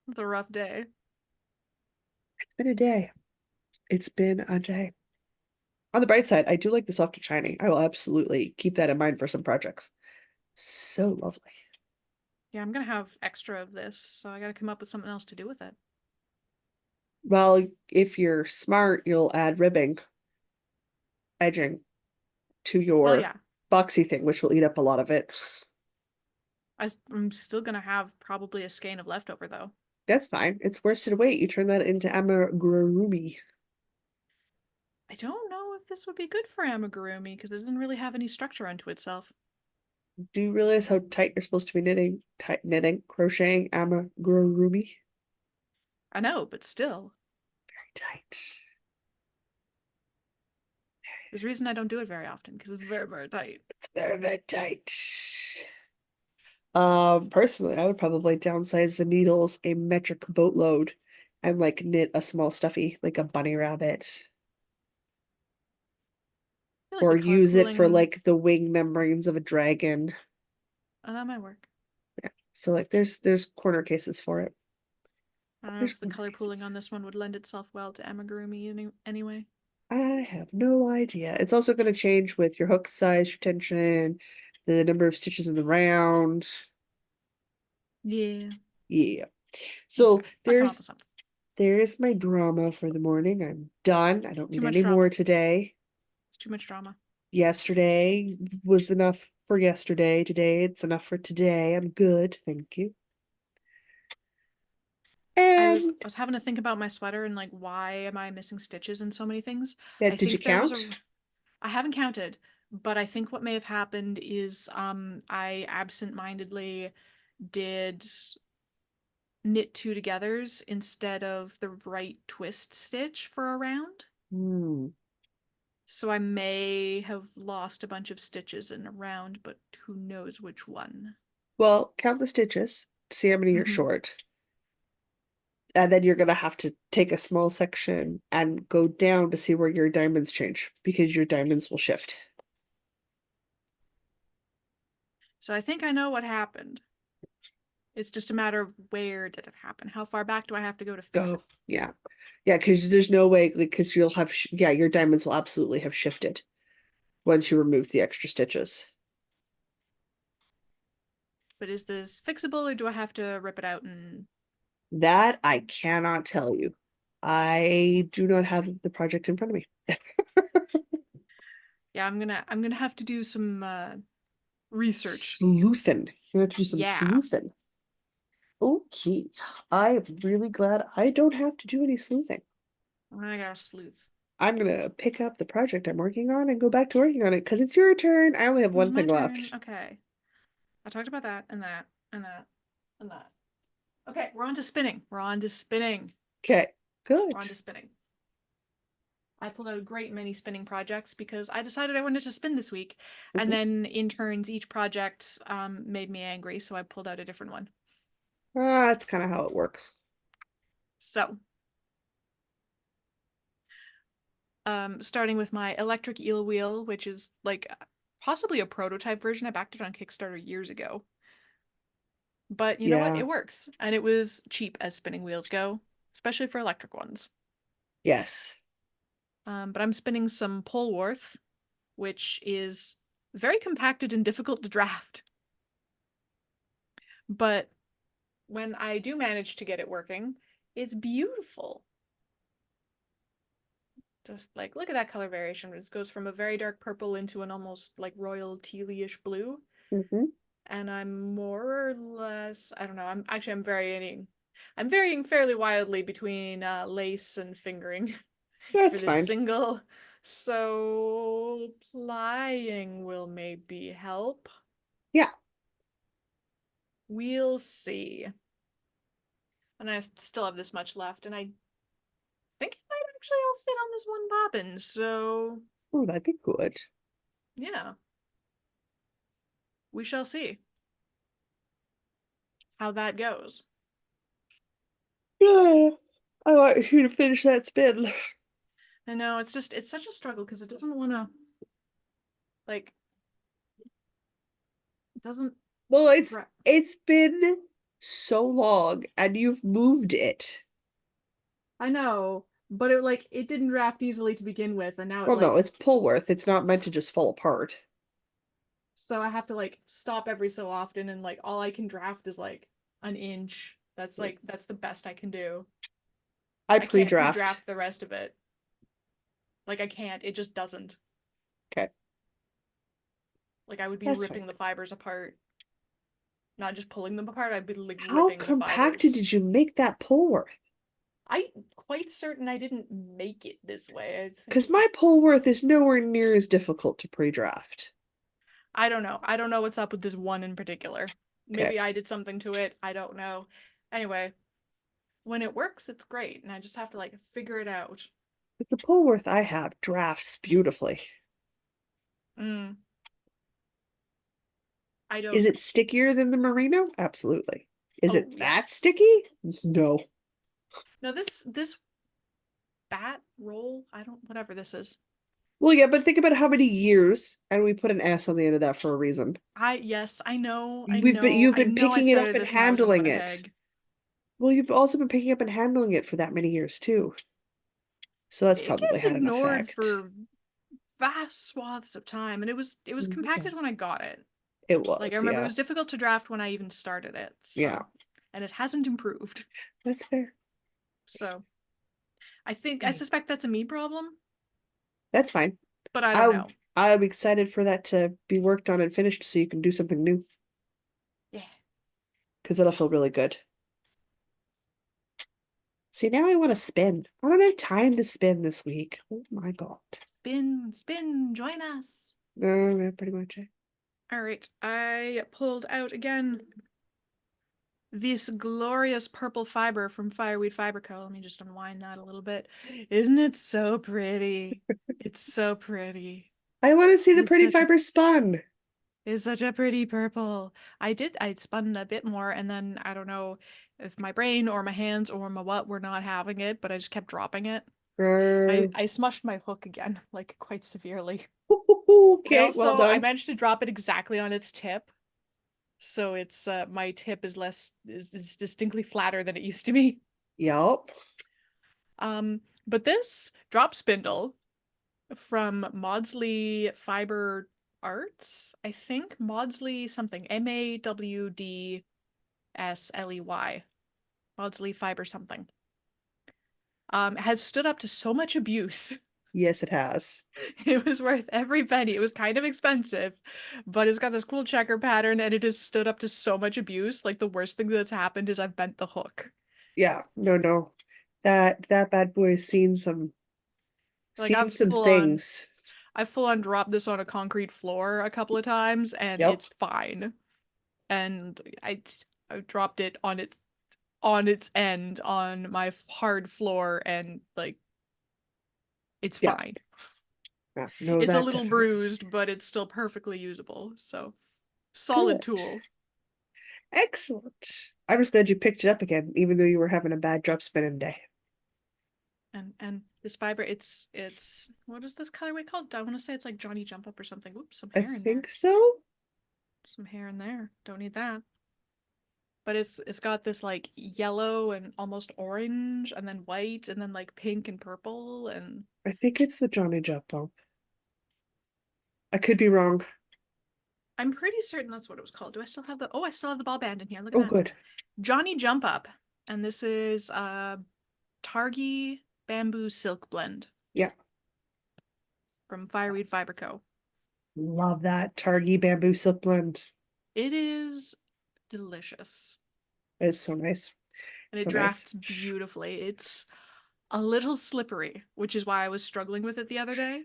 It's a rough day. It's been a day. It's been a day. On the bright side, I do like the soft and shiny. I will absolutely keep that in mind for some projects. So lovely. Yeah, I'm gonna have extra of this, so I gotta come up with something else to do with it. Well, if you're smart, you'll add ribbing, edging to Well, your yeah. boxy thing, which will eat up a lot of it. I'm still gonna have probably a skein of leftover though. That's fine. It's worsted weight. You turn that into amigurumi. I don't know if this would be good for amigurumi because it doesn't really have any structure unto itself. Do you realize how tight you're supposed to be knitting? Tight knitting, crocheting amigurumi. I know, but still. Very tight. There's a reason I don't do it very often because it's very, very tight. It's very, very tight. Personally, I would probably downsize the needles a metric boatload and like knit a small stuffy, like a bunny rabbit, I feel like or the color use it for pooling, like the wing membranes of a dragon. oh, that might work. Yeah. So like there's corner cases for it. I don't know There's if the corner color pooling cases. on this one would lend itself well to amigurumi anyway. I have no idea. It's also going to change with your hook size, your tension, the number of stitches in the round. Yeah, Yeah. that's So fine. I'll come up with something. there's my drama for the morning. I'm done. I don't Too need much any more drama. today. It's too much drama. Yesterday was enough for yesterday. Today it's enough for today. I'm good, thank you. I And was having to think about my sweater and like why am I missing stitches and so many things. yeah, I did you think there was a count? I haven't counted, but I think what may have happened is I absent-mindedly did knit two togethers instead of the right twist stitch for a round. So I may have lost a bunch of stitches in a round, but who knows which one. Well, count the stitches to see how many you're short. And then you're going to have to take a small section and go down to see where your diamonds change, because your diamonds will shift. So I think I know what happened. It's just a matter of where did it happen? How far back do I have to go to fix it? Yeah. Yeah, because there's no way, because you'll have, yeah, your diamonds will absolutely have shifted once you remove the extra stitches. But is this fixable, or do I have to rip it out and... That I cannot tell you. I do not have the project in front of me. Yeah, I'm gonna have to do some research. Sleuthing. You have to do some Yeah. sleuthing. Okay. I'm really glad I don't have to do any sleuthing. I got a sleuth. I'm gonna pick up the project I'm working on and go back to working on it because it's your turn. I only have one My thing turn. left. Okay. I talked about that and that and that and that. Okay, we're on to spinning. We're on to spinning. Okay, good. We're on to spinning. I pulled out a great many spinning projects because I decided I wanted to spin this week. And then in turns, each project made me angry, so I pulled out a different one. That's kind of how it works. So, starting with my Electric Eel Wheel, which is like possibly a prototype version. I backed it on Kickstarter years ago. But you know what? Yeah. It works. And it was cheap as spinning wheels go, especially for electric ones. Yes. But I'm spinning some polwarth, which is very compacted and difficult to draft. But when I do manage to get it working, it's beautiful. Just like, look at that color variation. It goes from a very dark purple into an almost like royal tealish blue. And I'm more or less, I don't know, I'm varying fairly wildly between lace and fingering That's for this fine. single. So plying will maybe help. Yeah. We'll see. And I still have this much left, and I think it might actually all fit on this one bobbin, so Oh, that'd be good. yeah. We shall see how that goes. Yeah. I want you to finish that spin. I know, it's such a struggle because it doesn't want to, like, it doesn't. Well, it's been so long and you've moved it. I know, but it didn't draft easily to begin with, and now it Well, no, it's polwarth. It's not meant to just fall apart. so I have to like stop every so often, and like all I can draft is like an inch. That's the best I can do. I can't pre-draft. pre-draft the rest of it. Like I can't. It just doesn't. Okay. Like I would be That's ripping fine. the fibers apart. Not just pulling them apart, I'd be like How ripping the fibers. compacted did you make that polwarth? I'm quite certain I didn't make it this way. I think Because my polwarth is nowhere near as difficult to pre-draft. I don't know. I don't know what's up with this one in particular. Maybe Okay. I did something to it. I don't know. Anyway, when it works, it's great, and I just have to like figure it out. But the polwarth I have drafts beautifully. Mm. I don't. Is it stickier than the merino? Absolutely. Is it that Yes. sticky? No. No, this bat roll, I don't whatever this is. Well, yeah, but think about how many years, and we put an S on the end of that for a reason. Yes, I know, You've I been know I picking it up started and this when I was a handling it. Winnipeg. Well, you've also been picking up and handling it for that many years too. So that's It probably gets had an ignored effect. for vast swaths of time, and it was compacted when I got it. It was, Like I remember yeah. it was difficult to draft when I even started it. So. Yeah. And it hasn't improved. That's fair. So I suspect that's a me problem, That's fine. but I don't know. I'm excited for that to be worked on and finished so you can do something new. Yeah. Because that'll feel really good. See, now I want to spin. I don't have time to spin this week. Oh my God. Spin, join us. No, pretty much it. All right, I pulled out again this glorious purple fiber from Fireweed Fibre Co. Let me just unwind that a little bit. Isn't it so pretty? It's so pretty. I want to see the It's pretty such a fiber spun. it's such a pretty purple. I'd spun a bit more, and then I don't know if my brain or my hands or my what were not having it, but I just kept dropping it. I smushed my hook again, like quite severely. Okay, well I done. managed to drop it exactly on its tip. So it's my tip is is distinctly flatter than it used to be. Yup. But this drop spindle from Maudsley Fiber Arts, I think Maudsley something, Mawdsley, Maudsley Fiber something, has stood up to so much abuse. Yes, it has. It was worth every penny. It was kind of expensive, but it's got this cool checker pattern and it has stood up to so much abuse. Like the worst thing that's happened is I've bent the hook. Yeah, no, no. That bad boy has Like seen some things. I've full on dropped this on a concrete floor a couple of times and Yep. it's fine. And I dropped it on its end on my hard floor and like it's Yeah. fine. Yeah. No, It's a that little definitely. bruised, but it's still perfectly usable. So, solid Good. tool. Excellent. I'm just glad you picked it up again, even though you were having a bad drop spinning day. And this fiber, it's what is this colorway called? I want to say it's like Johnny Jump Up or something. Oops, some I hair in there. think so. Some hair in there. Don't need that. But it's got this like yellow and almost orange and then white and then like pink and purple and I think it's the Johnny Jump Bump. I could be wrong. I'm pretty certain that's what it was called. Do I still have the I still have the ball band in here. Look at Oh, that. good. Johnny Jump Up. And this is targhee bamboo silk blend Yeah. from Fireweed Fibre Co. Love that targhee bamboo silk blend. It is delicious. It's so nice. And it So nice. drafts beautifully. It's a little slippery, which is why I was struggling with it the other day.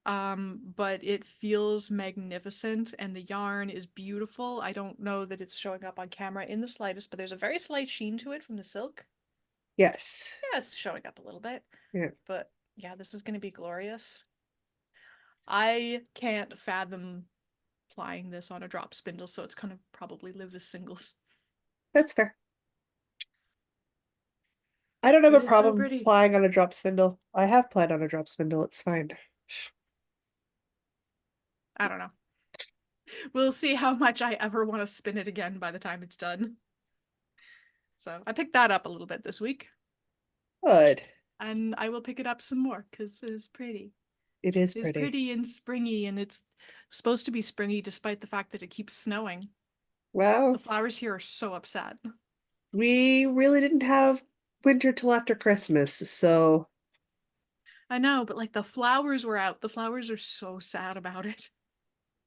But it feels magnificent and the yarn is beautiful. I don't know that it's showing up on camera in the slightest, but there's a very slight sheen to it from the silk. Yes. Yeah, it's showing up a little bit. Yeah. But yeah, this is going to be glorious. I can't fathom plying this on a drop spindle, so it's going to probably live as singles. That's fair. I don't have a It is so problem pretty. plying on a drop spindle. I have plied on a drop spindle. It's fine. I don't know. We'll see how much I ever want to spin it again by the time it's done. So I picked that up a little bit this week. Good. And I will pick it up some more because it's pretty. It is It's pretty. pretty and springy, and it's supposed to be springy despite the fact that it keeps snowing. The Well, flowers here are so upset. we really didn't have winter till after Christmas, so I know, but like the flowers were out. The flowers are so sad about it.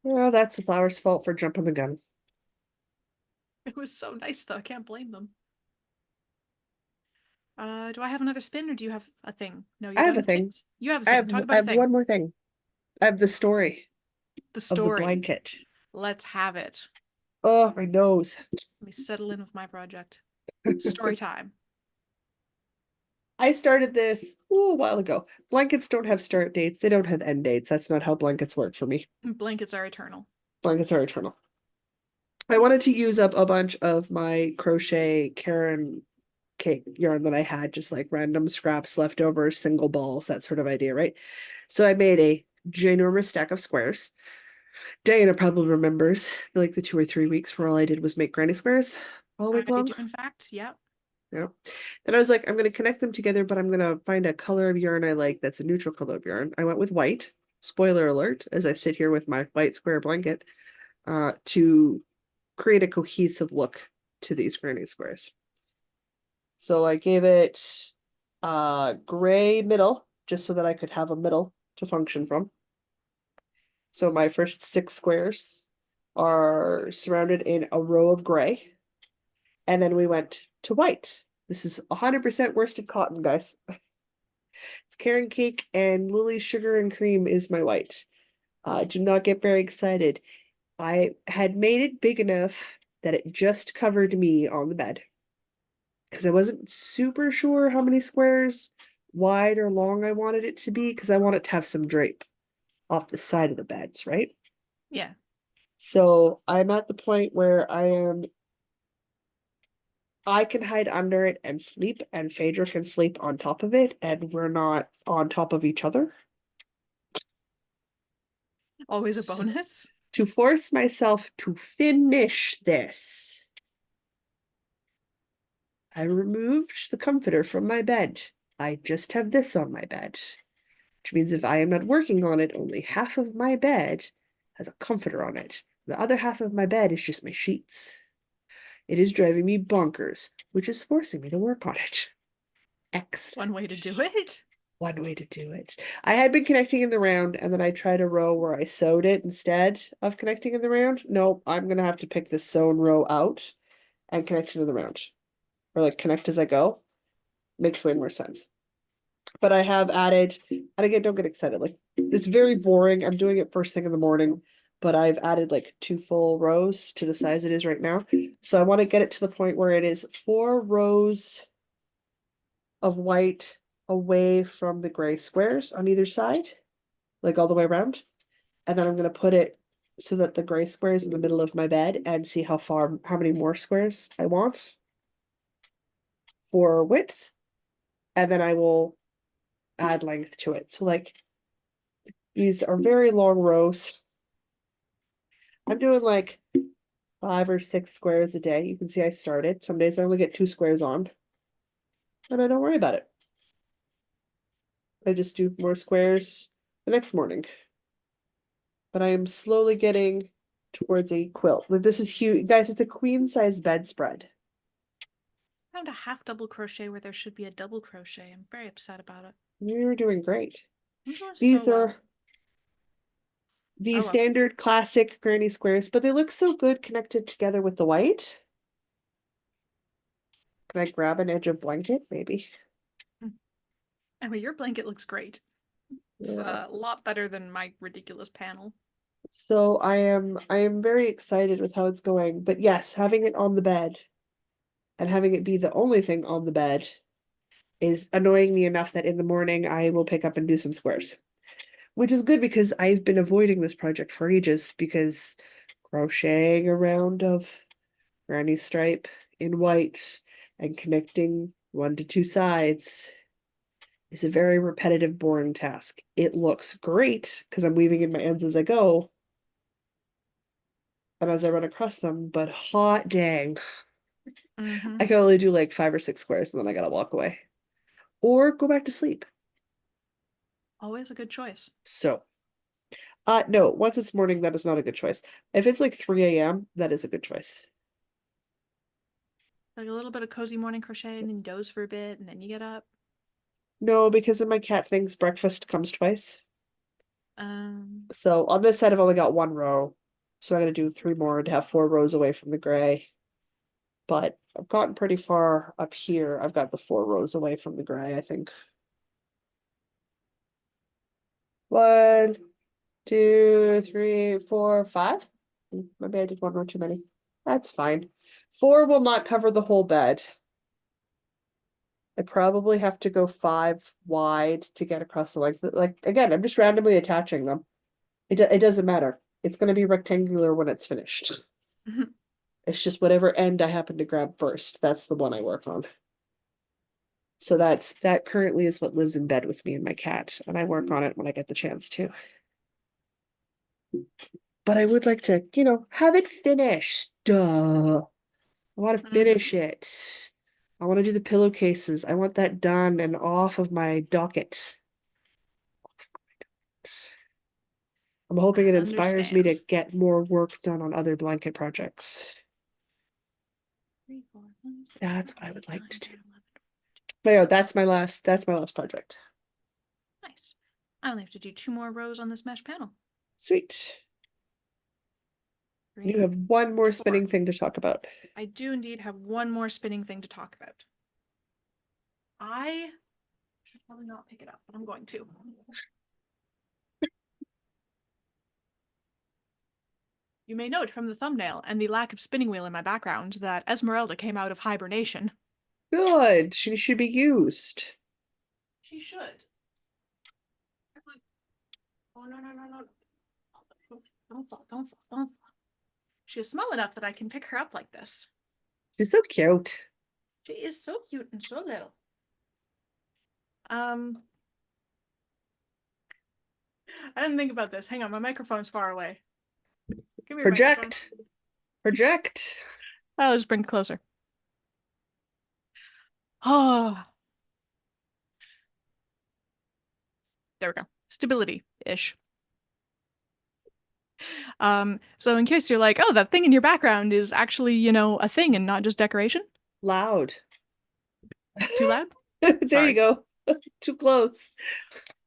well, that's the flower's fault for jumping the gun. It was so nice though. I can't blame them. Do I have another spin or do you have a thing? No, you're I have going a to thing. things? You have a thing. Talk I about a have thing. one more thing. I have the story The of the story. blanket. Let's have it. Oh, my nose. Let me settle in with my project. Story time. I started this a while ago. Blankets don't have start dates. They don't have end dates. That's not how blankets work for me. Blankets are eternal. Blankets are eternal. I wanted to use up a bunch of my crochet Karen cake yarn that I had, just like random scraps, leftovers, single balls, that sort of idea, right? So I made a ginormous stack of squares. Diana probably remembers like the 2 or 3 weeks where all I did was make granny squares all week I long. do, in fact. Yeah. Yeah. Then I was like, I'm going to connect them together, but I'm going to find a color of yarn I like that's a neutral color of yarn. I went with white. Spoiler alert, as I sit here with my white square blanket, to create a cohesive look to these granny squares. So I gave it a gray middle, just so that I could have a middle to function from. So my first 6 squares are surrounded in a row of gray. And then we went to white. This is 100% worsted cotton, guys. It's Karen Cake and Lily's Sugar and Cream is my white. Do not get very excited. I had made it big enough that it just covered me on the bed. Because I wasn't super sure how many squares wide or long I wanted it to be, because I want it to have some drape off the side of the beds, right? Yeah. So I'm at the point where I can hide under it and sleep, and Phaedra can sleep on top of it, and we're not on top of each other. Always a So, bonus. to force myself to finish this, I removed the comforter from my bed. I just have this on my bed, which means if I am not working on it, only half of my bed has a comforter on it. The other half of my bed is just my sheets. It is driving me bonkers, which is forcing me to work on it. Excellent. One way to do it. One way to do it. I had been connecting in the round, and then I tried a row where I sewed it instead of connecting in the round. Nope, I'm gonna have to pick this sewn row out and connect into the round. Or like connect as I go. Makes way more sense. But I have added, and again, don't get excited. Like, it's very boring. I'm doing it first thing in the morning, but I've added like 2 full rows to the size it is right now. So I want to get it to the point where it is 4 rows of white away from the gray squares on either side, like all the way around. And then I'm going to put it so that the gray square is in the middle of my bed and see how many more squares I want for width. And then I will add length to it. So like these are very long rows. I'm doing like 5 or 6 squares a day. You can see I started. Some days I only get 2 squares on. And I don't worry about it. I just do more squares the next morning. But I am slowly getting towards a quilt. Like, this is huge. Guys, it's a queen size bedspread. I found a half double crochet where there should be a double crochet. I'm very upset about it. You're doing great. I'm doing These so well. are the Oh well. standard classic granny squares, but they look so good connected together with the white. Can I grab an edge of blanket? Maybe. I mean, your blanket looks great. It's Yeah. a lot better than my ridiculous panel. So I am very excited with how it's going. But yes, having it on the bed and having it be the only thing on the bed is annoying me enough that in the morning I will pick up and do some squares. Which is good because I've been avoiding this project for ages because crocheting a round of granny stripe in white and connecting 1 to 2 sides is a very repetitive, boring task. It looks great because I'm weaving in my ends as I go and as I run across them, but hot dang, Mm-hmm. I can only do like 5 or 6 squares and then I gotta walk away or go back to sleep. Always a good choice. So, no, once it's morning, that is not a good choice. If it's like 3 a.m., that is a good choice. Like a little bit of cozy morning crochet and then you doze for a bit and then you get up. No, because in my cat things, breakfast comes twice. Um, So on this side, I've only got 1 row. So I'm gonna do 3 more to have 4 rows away from the gray. But I've gotten pretty far up here. I've got the 4 rows away from the gray, I think. 1, 2, 3, 4, 5. Maybe I did 1 row too many. That's fine. 4 will not cover the whole bed. I probably have to go 5 wide to get across the length. Like, again, I'm just randomly attaching them. It doesn't matter. It's going to be rectangular when it's finished. It's just whatever end I happen to grab first. That's the one I work on. So that currently is what lives in bed with me and my cat, and I work on it when I get the chance to. But I would like to, have it finished. Duh. I want to finish it. I want to do the pillowcases. I want that done and off of my docket. I'm hoping it I inspires me to understand. get more work done on other blanket projects. 3, 4, 5, 6, That's 7, what I 8, would 9, like to 10, do. 11. But yeah, that's my last project. Nice. I only have to do 2 more rows on this mesh panel. Sweet. You 3, have 1 more 4. spinning thing to talk about. I do indeed have 1 more spinning thing to talk about. I should probably not pick it up, but I'm going to. You may note from the thumbnail and the lack of spinning wheel in my background that Esmeralda came out of hibernation. Good. She should be used. She should. Oh, no, no, no, no. Don't fall, don't fall, don't fall. She is small enough that I can pick her up like this. She's so cute. She is so cute and so little. I didn't think about this. Hang on, my microphone's far away. Give me your microphone. Project. Project. I'll just bring it closer. Oh. There we go. Stability-ish. So in case you're like, oh, that thing in your background is actually, you know, a thing and not just decoration. Loud. Too loud? There Sorry. you go. Too close.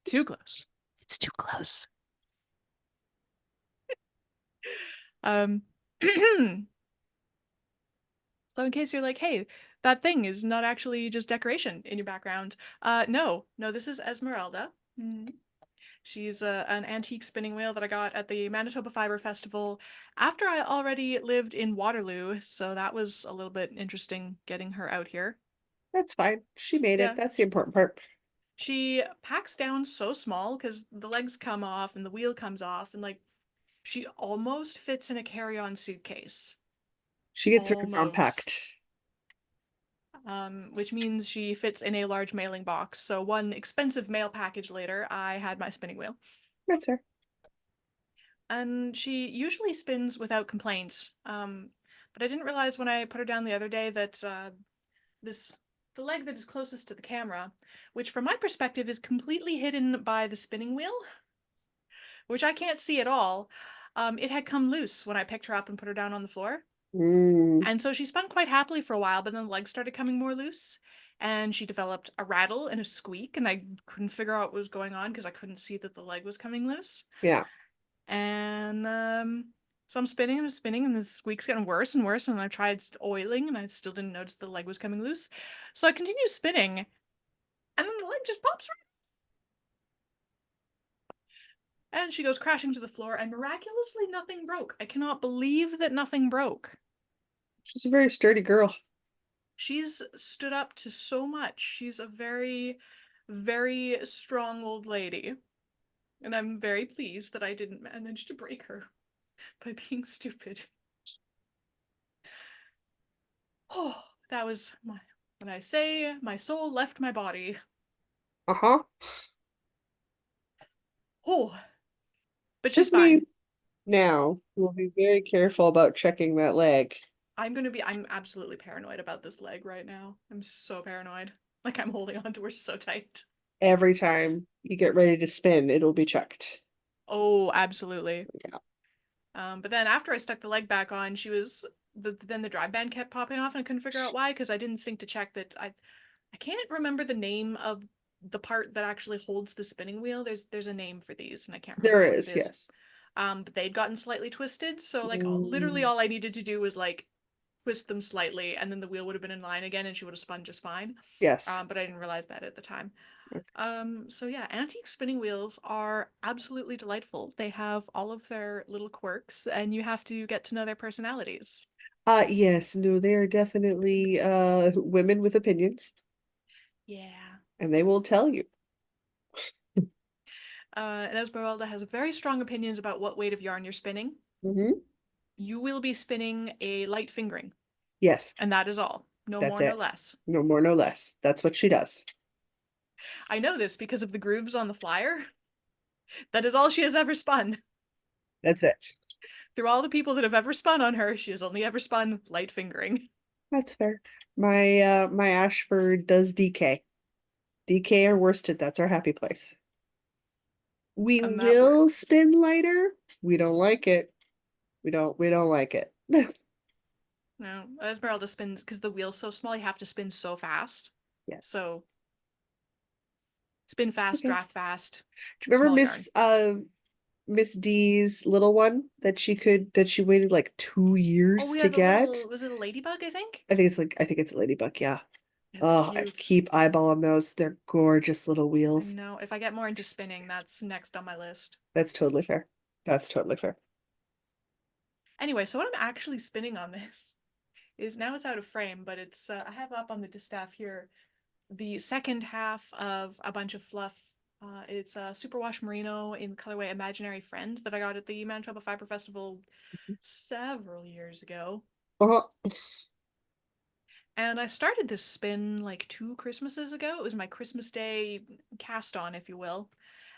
Too close. It's too close. So in case you're like, hey, that thing is not actually just decoration in your background. No, this is Esmeralda. She's an antique spinning wheel that I got at the Manitoba Fiber Festival after I already lived in Waterloo, so that was a little bit interesting getting her out here. That's fine. She made Yeah. it. That's the important part. She packs down so small because the legs come off and the wheel comes off, and like she almost fits in a carry-on suitcase. She gets her Almost. compact. Which means she fits in a large mailing box. So one expensive mail package later, I had my spinning wheel. That's her. And she usually spins without complaint. But I didn't realize when I put her down the other day that the leg that is closest to the camera, which from my perspective is completely hidden by the spinning wheel, which I can't see at all, it had come loose when I picked her up and put her down on the floor. And so she spun quite happily for a while, but then the legs started coming more loose, and she developed a rattle and a squeak, and I couldn't figure out what was going on because I couldn't see that the leg was coming loose. Yeah. And so I'm spinning and spinning, and the squeak's getting worse and worse, and I tried oiling, and I still didn't notice the leg was coming loose. So I continue spinning, and then the leg just pops right and she goes crashing to the floor, and miraculously nothing broke. I cannot believe that nothing broke. She's a very sturdy girl. She's stood up to so much. She's a very, very strong old lady. And I'm very pleased that I didn't manage to break her by being stupid. Oh, that was when I say my soul left my body. Uh-huh. Oh, but she's Just me fine. now. We'll be very careful about checking that leg. I'm absolutely paranoid about this leg right now. I'm so paranoid. Like I'm holding on to her so tight. Every time you get ready to spin, it'll be checked. Oh, absolutely. Yeah. But then after I stuck the leg back on, then the drive band kept popping off, and I couldn't figure out why because I didn't think to check that I can't remember the name of the part that actually holds the spinning wheel. There's a name for these, and I can't remember There what is, it is. yes. But they'd gotten slightly twisted, so like literally all I needed to do was like twist them slightly, and then the wheel would have been in line again, and she would have spun just fine. Yes. But I didn't realize that at the time. So yeah, antique spinning wheels are absolutely delightful. They have all of their little quirks, and you have to get to know their personalities. Yes, no, they are definitely women with opinions, Yeah. and they will tell you. And Esmeralda has very strong opinions about what weight of yarn you're spinning. You will be spinning a light fingering, Yes, and that is all. No that's more, no it. less. No more, no less. That's what she does. I know this because of the grooves on the flyer. That is all she has ever spun. That's it. Through all the people that have ever spun on her, she has only ever spun light fingering. That's fair. My Ashford does DK. DK or worsted, that's our happy place. We And that will works. spin lighter. We don't like it. We don't like it. No, Esmeralda spins because the wheel's so small, you have to spin so fast. Yes. So spin fast, Okay. draft fast. Do you remember yarn. Miss D's little one that she waited like 2 years Oh to yeah, get? was it a ladybug, I think? I think it's a ladybug, yeah. It's Oh, I cute. keep eyeballing those. They're gorgeous little I wheels. know. If I get more into spinning, that's next on my list. That's totally fair. That's totally fair. Anyway, so what I'm actually spinning on this is now it's out of frame, but it's I have up on the distaff here the second half of a bunch of fluff. It's a superwash merino in colorway Imaginary Friend that I got at the Manitoba Fiber Festival several years ago. Uh-huh. And I started this spin like 2 Christmases ago. It was my Christmas Day cast on, if you will.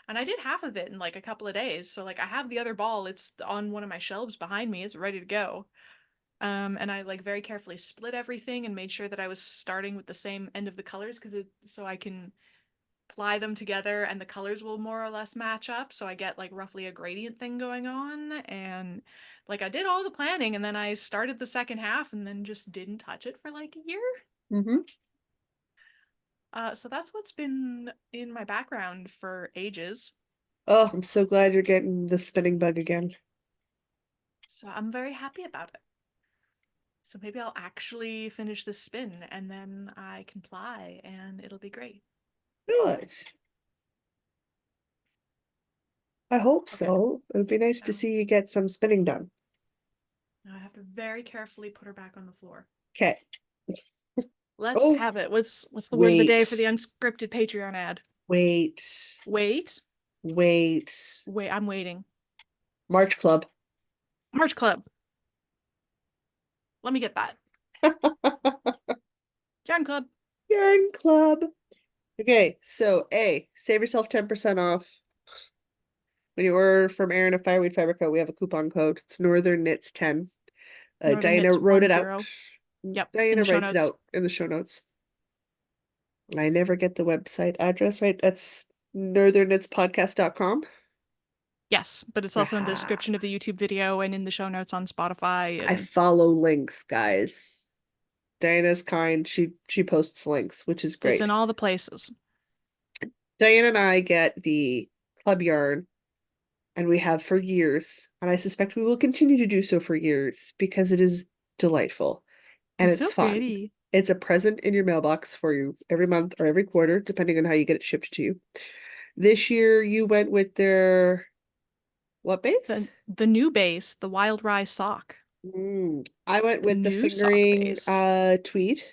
And I did half of it in like a couple of days. So like I have the other ball. It's on one of my shelves behind me. It's ready to go. And I like very carefully split everything and made sure that I was starting with the same end of the colors because so I can ply them together and the colors will more or less match up. So I get like roughly a gradient thing going on. And like I did all the planning and then I started the second half and then just didn't touch it for like a year. Mm-hmm. So that's what's been in my background for ages. Oh, I'm so glad you're getting the spinning bug again. So I'm very happy about it. So maybe I'll actually finish this spin and then I can ply and it'll be great. Good. I hope Okay. so. It would be nice to Now see you get some spinning done. I have to very carefully put her back on the floor. Okay. Let's Oh, have it. What's the word of the day for the wait, unscripted Patreon ad? wait, Wait. wait. Wait, I'm waiting. March Club. March Club. Let me get that. Yarn Club. Yarn Club. Okay, so A, save yourself 10% off. When you order from Aaron at Fireweed Fibre Co, we have a coupon code. It's Northern Knits 10. Northern Diana Knits wrote 10. it out. Yep, in Diana the show writes it notes. out in the show notes. And I never get the website address right. That's northernknitspodcast.com. Yes, but it's also in the Aha. description of the YouTube video and in the show notes on Spotify I and follow links, guys. Diana's kind. She posts links, which is it's in great. all the places. Diana and I get the club yarn, and we have for years, and I suspect we will continue to do so for years because it is delightful and It's it's so fun. pretty. It's a present in your mailbox for you every month or every quarter, depending on how you get it shipped to you. This year you went with their what base? The new base, the Wild Rye sock. I It's went the with the new sock fingering base. tweed.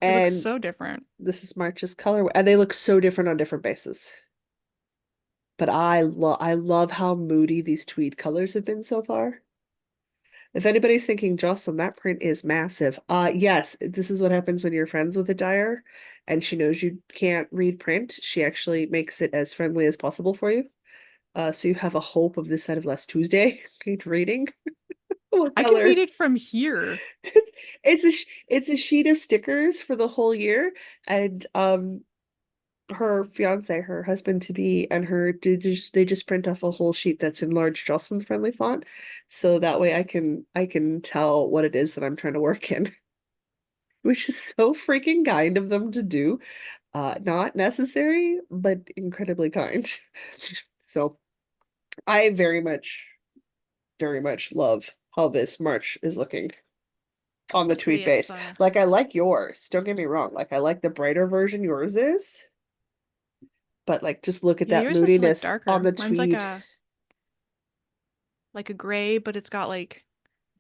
It looks And so different. this is March's color, and they look so different on different bases. But I love how moody these tweed colors have been so far. If anybody's thinking, Jocelyn, that print is massive. Yes, this is what happens when you're friends with a dyer and she knows you can't read print. She actually makes it as friendly as possible for you. So you have a hope of this side of last Tuesday reading. What I can read color? it from here. It's a sheet of stickers for the whole year, and her fiance, her husband to be, and her they just print off a whole sheet that's in large Jocelyn friendly font, so that way I can tell what it is that I'm trying to work in, which is so freaking kind of them to do. Not necessary, but incredibly kind. So I very much love how this March is looking on So the pretty. tweed base. Like I like yours. Don't get me wrong. Like I like the brighter version yours is. But like just look at Yeah, that yours is like moodiness on darker. the Mine's tweed. like a gray, but it's got like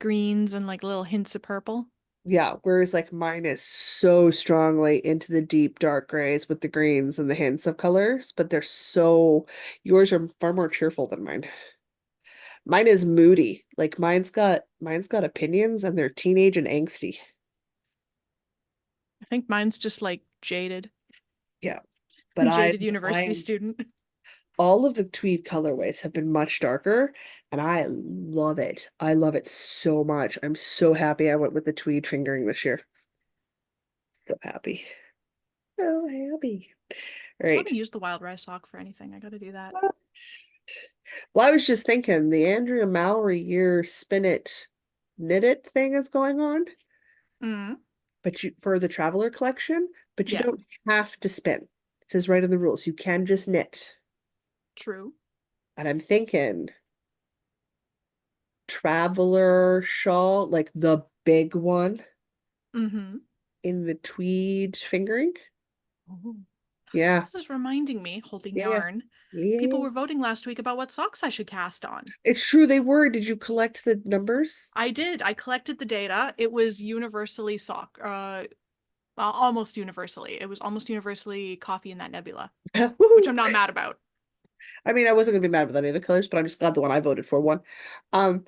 greens and like little hints of purple. Yeah, whereas like mine is so strongly into the deep dark grays with the greens and the hints of colors, but they're so yours are far more cheerful than mine. Mine is moody. Like mine's got opinions and they're teenage and angsty. I think mine's just like jaded. Yeah. But Jaded university I student. all of the tweed colorways have been much darker and I love it. I love it so much. I'm so happy I went with the tweed fingering this year. So happy. So happy. All Still right. haven't used the wild rice sock for anything. I gotta do that. Well, I was just thinking the Andrea Mowry year spin it knit it thing is going on, Mm, but you for the traveler collection, but you yeah, don't have to spin. It says right in the rules, you can just knit. true. And I'm thinking traveler shawl, like the big one Mm-hmm. in the tweed fingering. Oh. Yeah. This is reminding me, holding Yeah. yarn. Yeah. People Yeah. were voting last week about what socks I should cast on. It's true they were. Did you collect the numbers? I did. I collected the data. It was universally well, almost universally. It was almost universally coffee in that nebula, which Woohoo. I'm not mad about. I mean, I wasn't gonna be mad with any of the colors, but I'm just glad the one I voted for won. Um,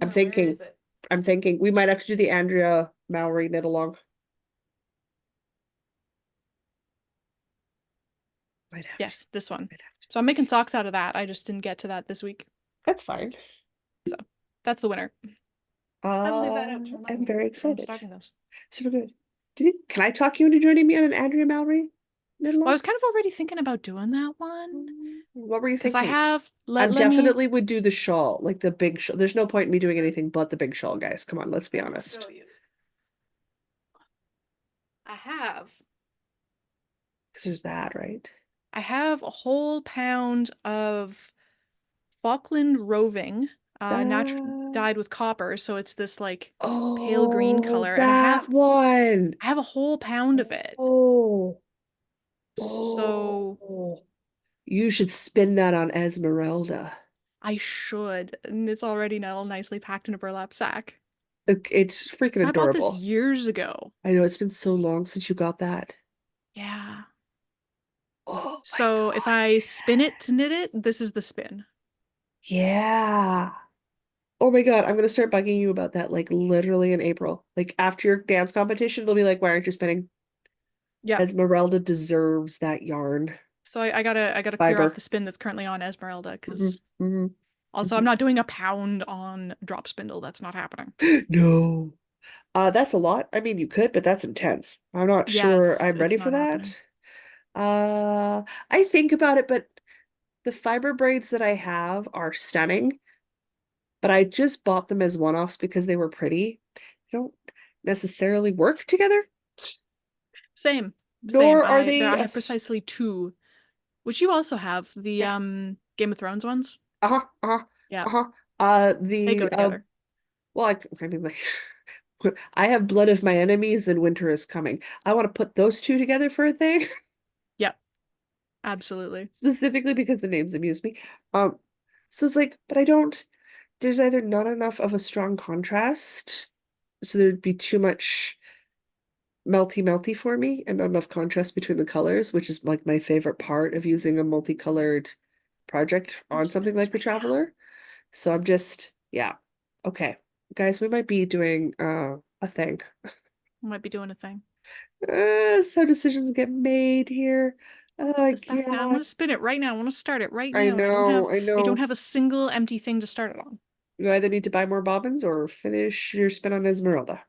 I'm Now, where thinking, is it? I'm thinking we might have to do the Andrea Mowry knit along. Might have to. Yes, this one. Might have to. So I'm making socks out of that. I just didn't get to that this week. That's fine. So that's the winner. I will leave that out to remind I'm me very that I'm excited. starting those. Super good. Can I talk you into joining me on an Andrea Mowry knit Well, I along? was kind of already thinking about doing that one What were you because I thinking? have I let me definitely would do the shawl, like the big shawl. There's no point in me doing anything but the big shawl, guys. Come on, let's be honest. show you. I have Because there's that, right? I have a whole pound of Falkland roving, That. dyed with copper, so it's this like pale green Oh, color, and that one. I have a whole pound of it. Oh, So oh. You should spin that on Esmeralda. I should, and it's already now nicely packed in a burlap sack. It's freaking So I bought this adorable. years ago. I know it's been so long since you got that. Yeah. Oh my So if God, I spin it to knit it, yes. this is the spin. Yeah. Oh my God, I'm gonna start bugging you about that like literally in April. Like after your dance competition, it'll be like, why aren't you spinning? Yep. Esmeralda deserves that yarn So I gotta clear off fiber. the spin that's currently on Esmeralda Hmm. because Hmm. also I'm not doing a pound on drop spindle. That's not happening. No. That's a lot. I mean, you could, but that's intense. I'm not Yeah, sure I'm ready it's for not happening. that. I think about it, but the fiber braids that I have are stunning, but I just bought them as one-offs because they were pretty. They don't necessarily work together, Same. Same. nor are I they have precisely two, which you also have, the yeah, Game of Thrones ones. uh-huh, uh-huh, Yeah, uh-huh. they go The together. well, I mean like I have Blood of My Enemies and Winter is Coming. I want to put those two together for a thing. Yep, absolutely. Specifically because the names amuse me. Um, so it's like, but I don't, there's either not enough of a strong contrast, so there'd be too much melty for me and not enough contrast between the colors, which is like my favorite part of using a multicolored project I'm on spinning something this like the right now. Traveler. So I'm just, yeah. Okay. Guys, we might be doing a thing. Might be doing a thing. So decisions get made here. Oh This back now. I want God. to spin it right now. I want to start it right I now, and know, I I don't know. have a single empty thing to start it on. You either need to buy more bobbins or finish your spin on Esmeralda.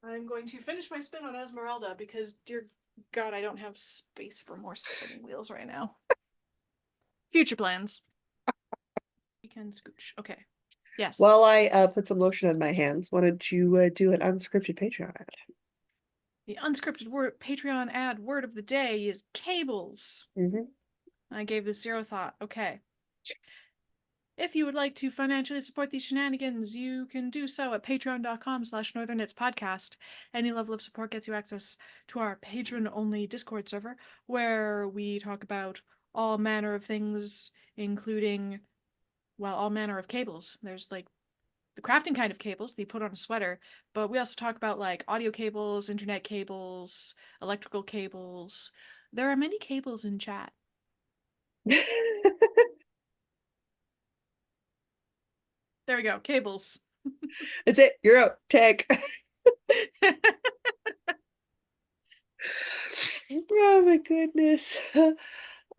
I'm going to finish my spin on Esmeralda because, dear God, I don't have space for more spinning wheels right now. Future plans. We can scooch. Okay. Yes. While I put some lotion on my hands, why don't you do an unscripted Patreon ad? The unscripted word Patreon ad word of the day is cables. Mm-hmm. I gave this zero thought. Okay. If you would like to financially support these shenanigans, you can do so at patreon.com/northernitspodcast. Any level of support gets you access to our patron-only Discord server, where we talk about all manner of things, including, well, all manner of cables. There's like the crafting kind of cables that you put on a sweater, but we also talk about like audio cables, internet cables, electrical cables. There are many cables in chat. There we go, cables. That's it. You're out. Tag. Oh my goodness.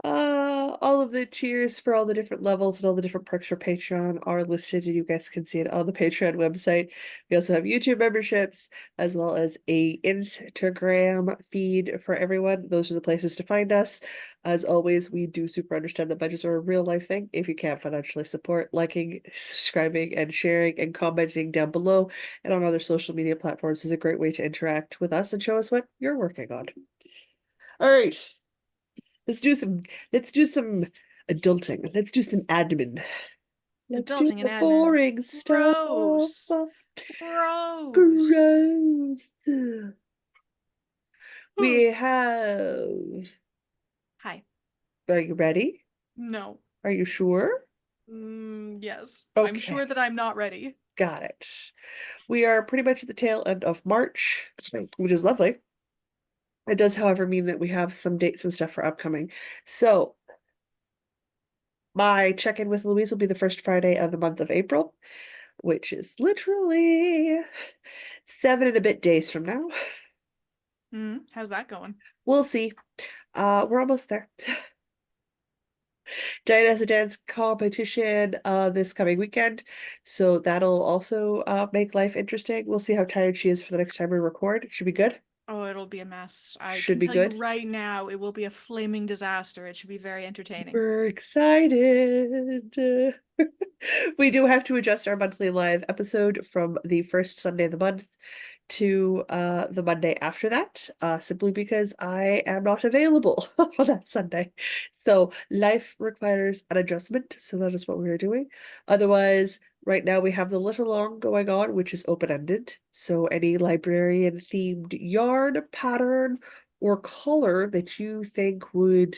All of the tiers for all the different levels and all the different perks for Patreon are listed, and you guys can see it on the Patreon website. We also have YouTube memberships as well as a Instagram feed for everyone. Those are the places to find us. As always, we do super understand that budgets are a real life thing. If you can't financially support, liking, subscribing, and sharing and commenting down below and on other social media platforms is a great way to interact with us and show us what you're working on. All right. Let's do some adulting. Let's do some admin. Let's do Adulting and the admin. boring stuff. Gross. Gross. Gross. We have. Hi. Are you ready? No. Are you sure? Yes. I'm Okay, sure that I'm not ready. got it. We are pretty much at the tail end of March, which is lovely. It does, however, mean that we have some dates and stuff for upcoming. So, my check-in with Louise will be the first Friday of the month of April, which is literally 7 and a bit days from now. How's that going? We'll see. We're almost there. Diana has a dance competition this coming weekend, so that'll also make life interesting. We'll see how tired she is for the next time we record. It should be good. Oh, it'll be a mess. I Should can be tell you good. right now, it will be a flaming disaster. It should be very entertaining. Super excited. We do have to adjust our monthly live episode from the first Sunday of the month to the Monday after that, simply because I am not available on that Sunday. So life requires an adjustment, so that is what we are doing. Otherwise, right now we have the Little Long going on, which is open-ended. So any librarian themed yarn, pattern, or color that you think would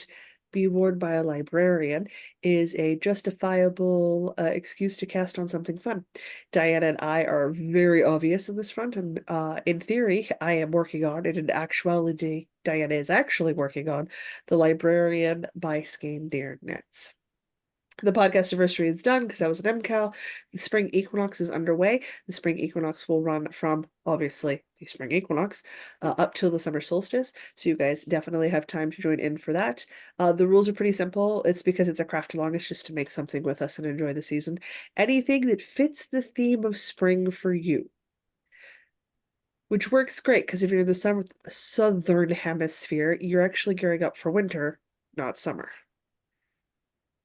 be worn by a librarian is a justifiable excuse to cast on something fun. Diana and I are very obvious in this front, and in theory, I am working on, and in actuality, Diana is actually working on the Librarian by Skein Knits. The podcast anniversary is done because I was an MCAL. The spring equinox is underway. The spring equinox will run from, obviously, the spring equinox up till the summer solstice. So you guys definitely have time to join in for that. The rules are pretty simple. It's because it's a craft along. It's just to make something with us and enjoy the season. Anything that fits the theme of spring for you. Which works great because if you're in the southern hemisphere, you're actually gearing up for winter, not summer.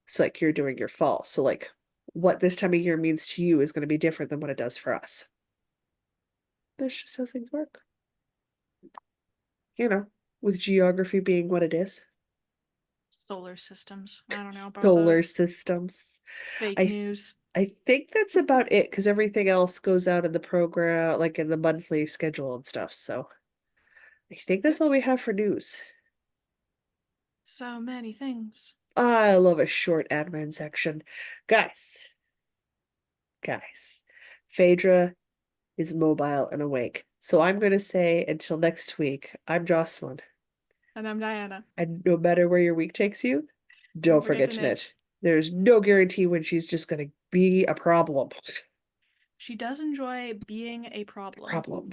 So like you're doing your fall. So like what this time of year means to you is going to be different than what it does for us. That's just how things work. You know, with geography being what it is. Solar systems. I don't know about Solar those. systems. Fake I news. I think that's about it because everything else goes out in the program, like in the monthly schedule and stuff. So I think that's Yep. all we have for news. So many things. I love a short admin section. Guys, guys, Phaedra is mobile and awake. So I'm going to say until next week, I'm Jocelyn. And I'm Diana. And no matter where your week takes you, Don't don't forget forget to to knit. knit. There's no guarantee when she's just going to be a problem. She does enjoy being a problem. Problem.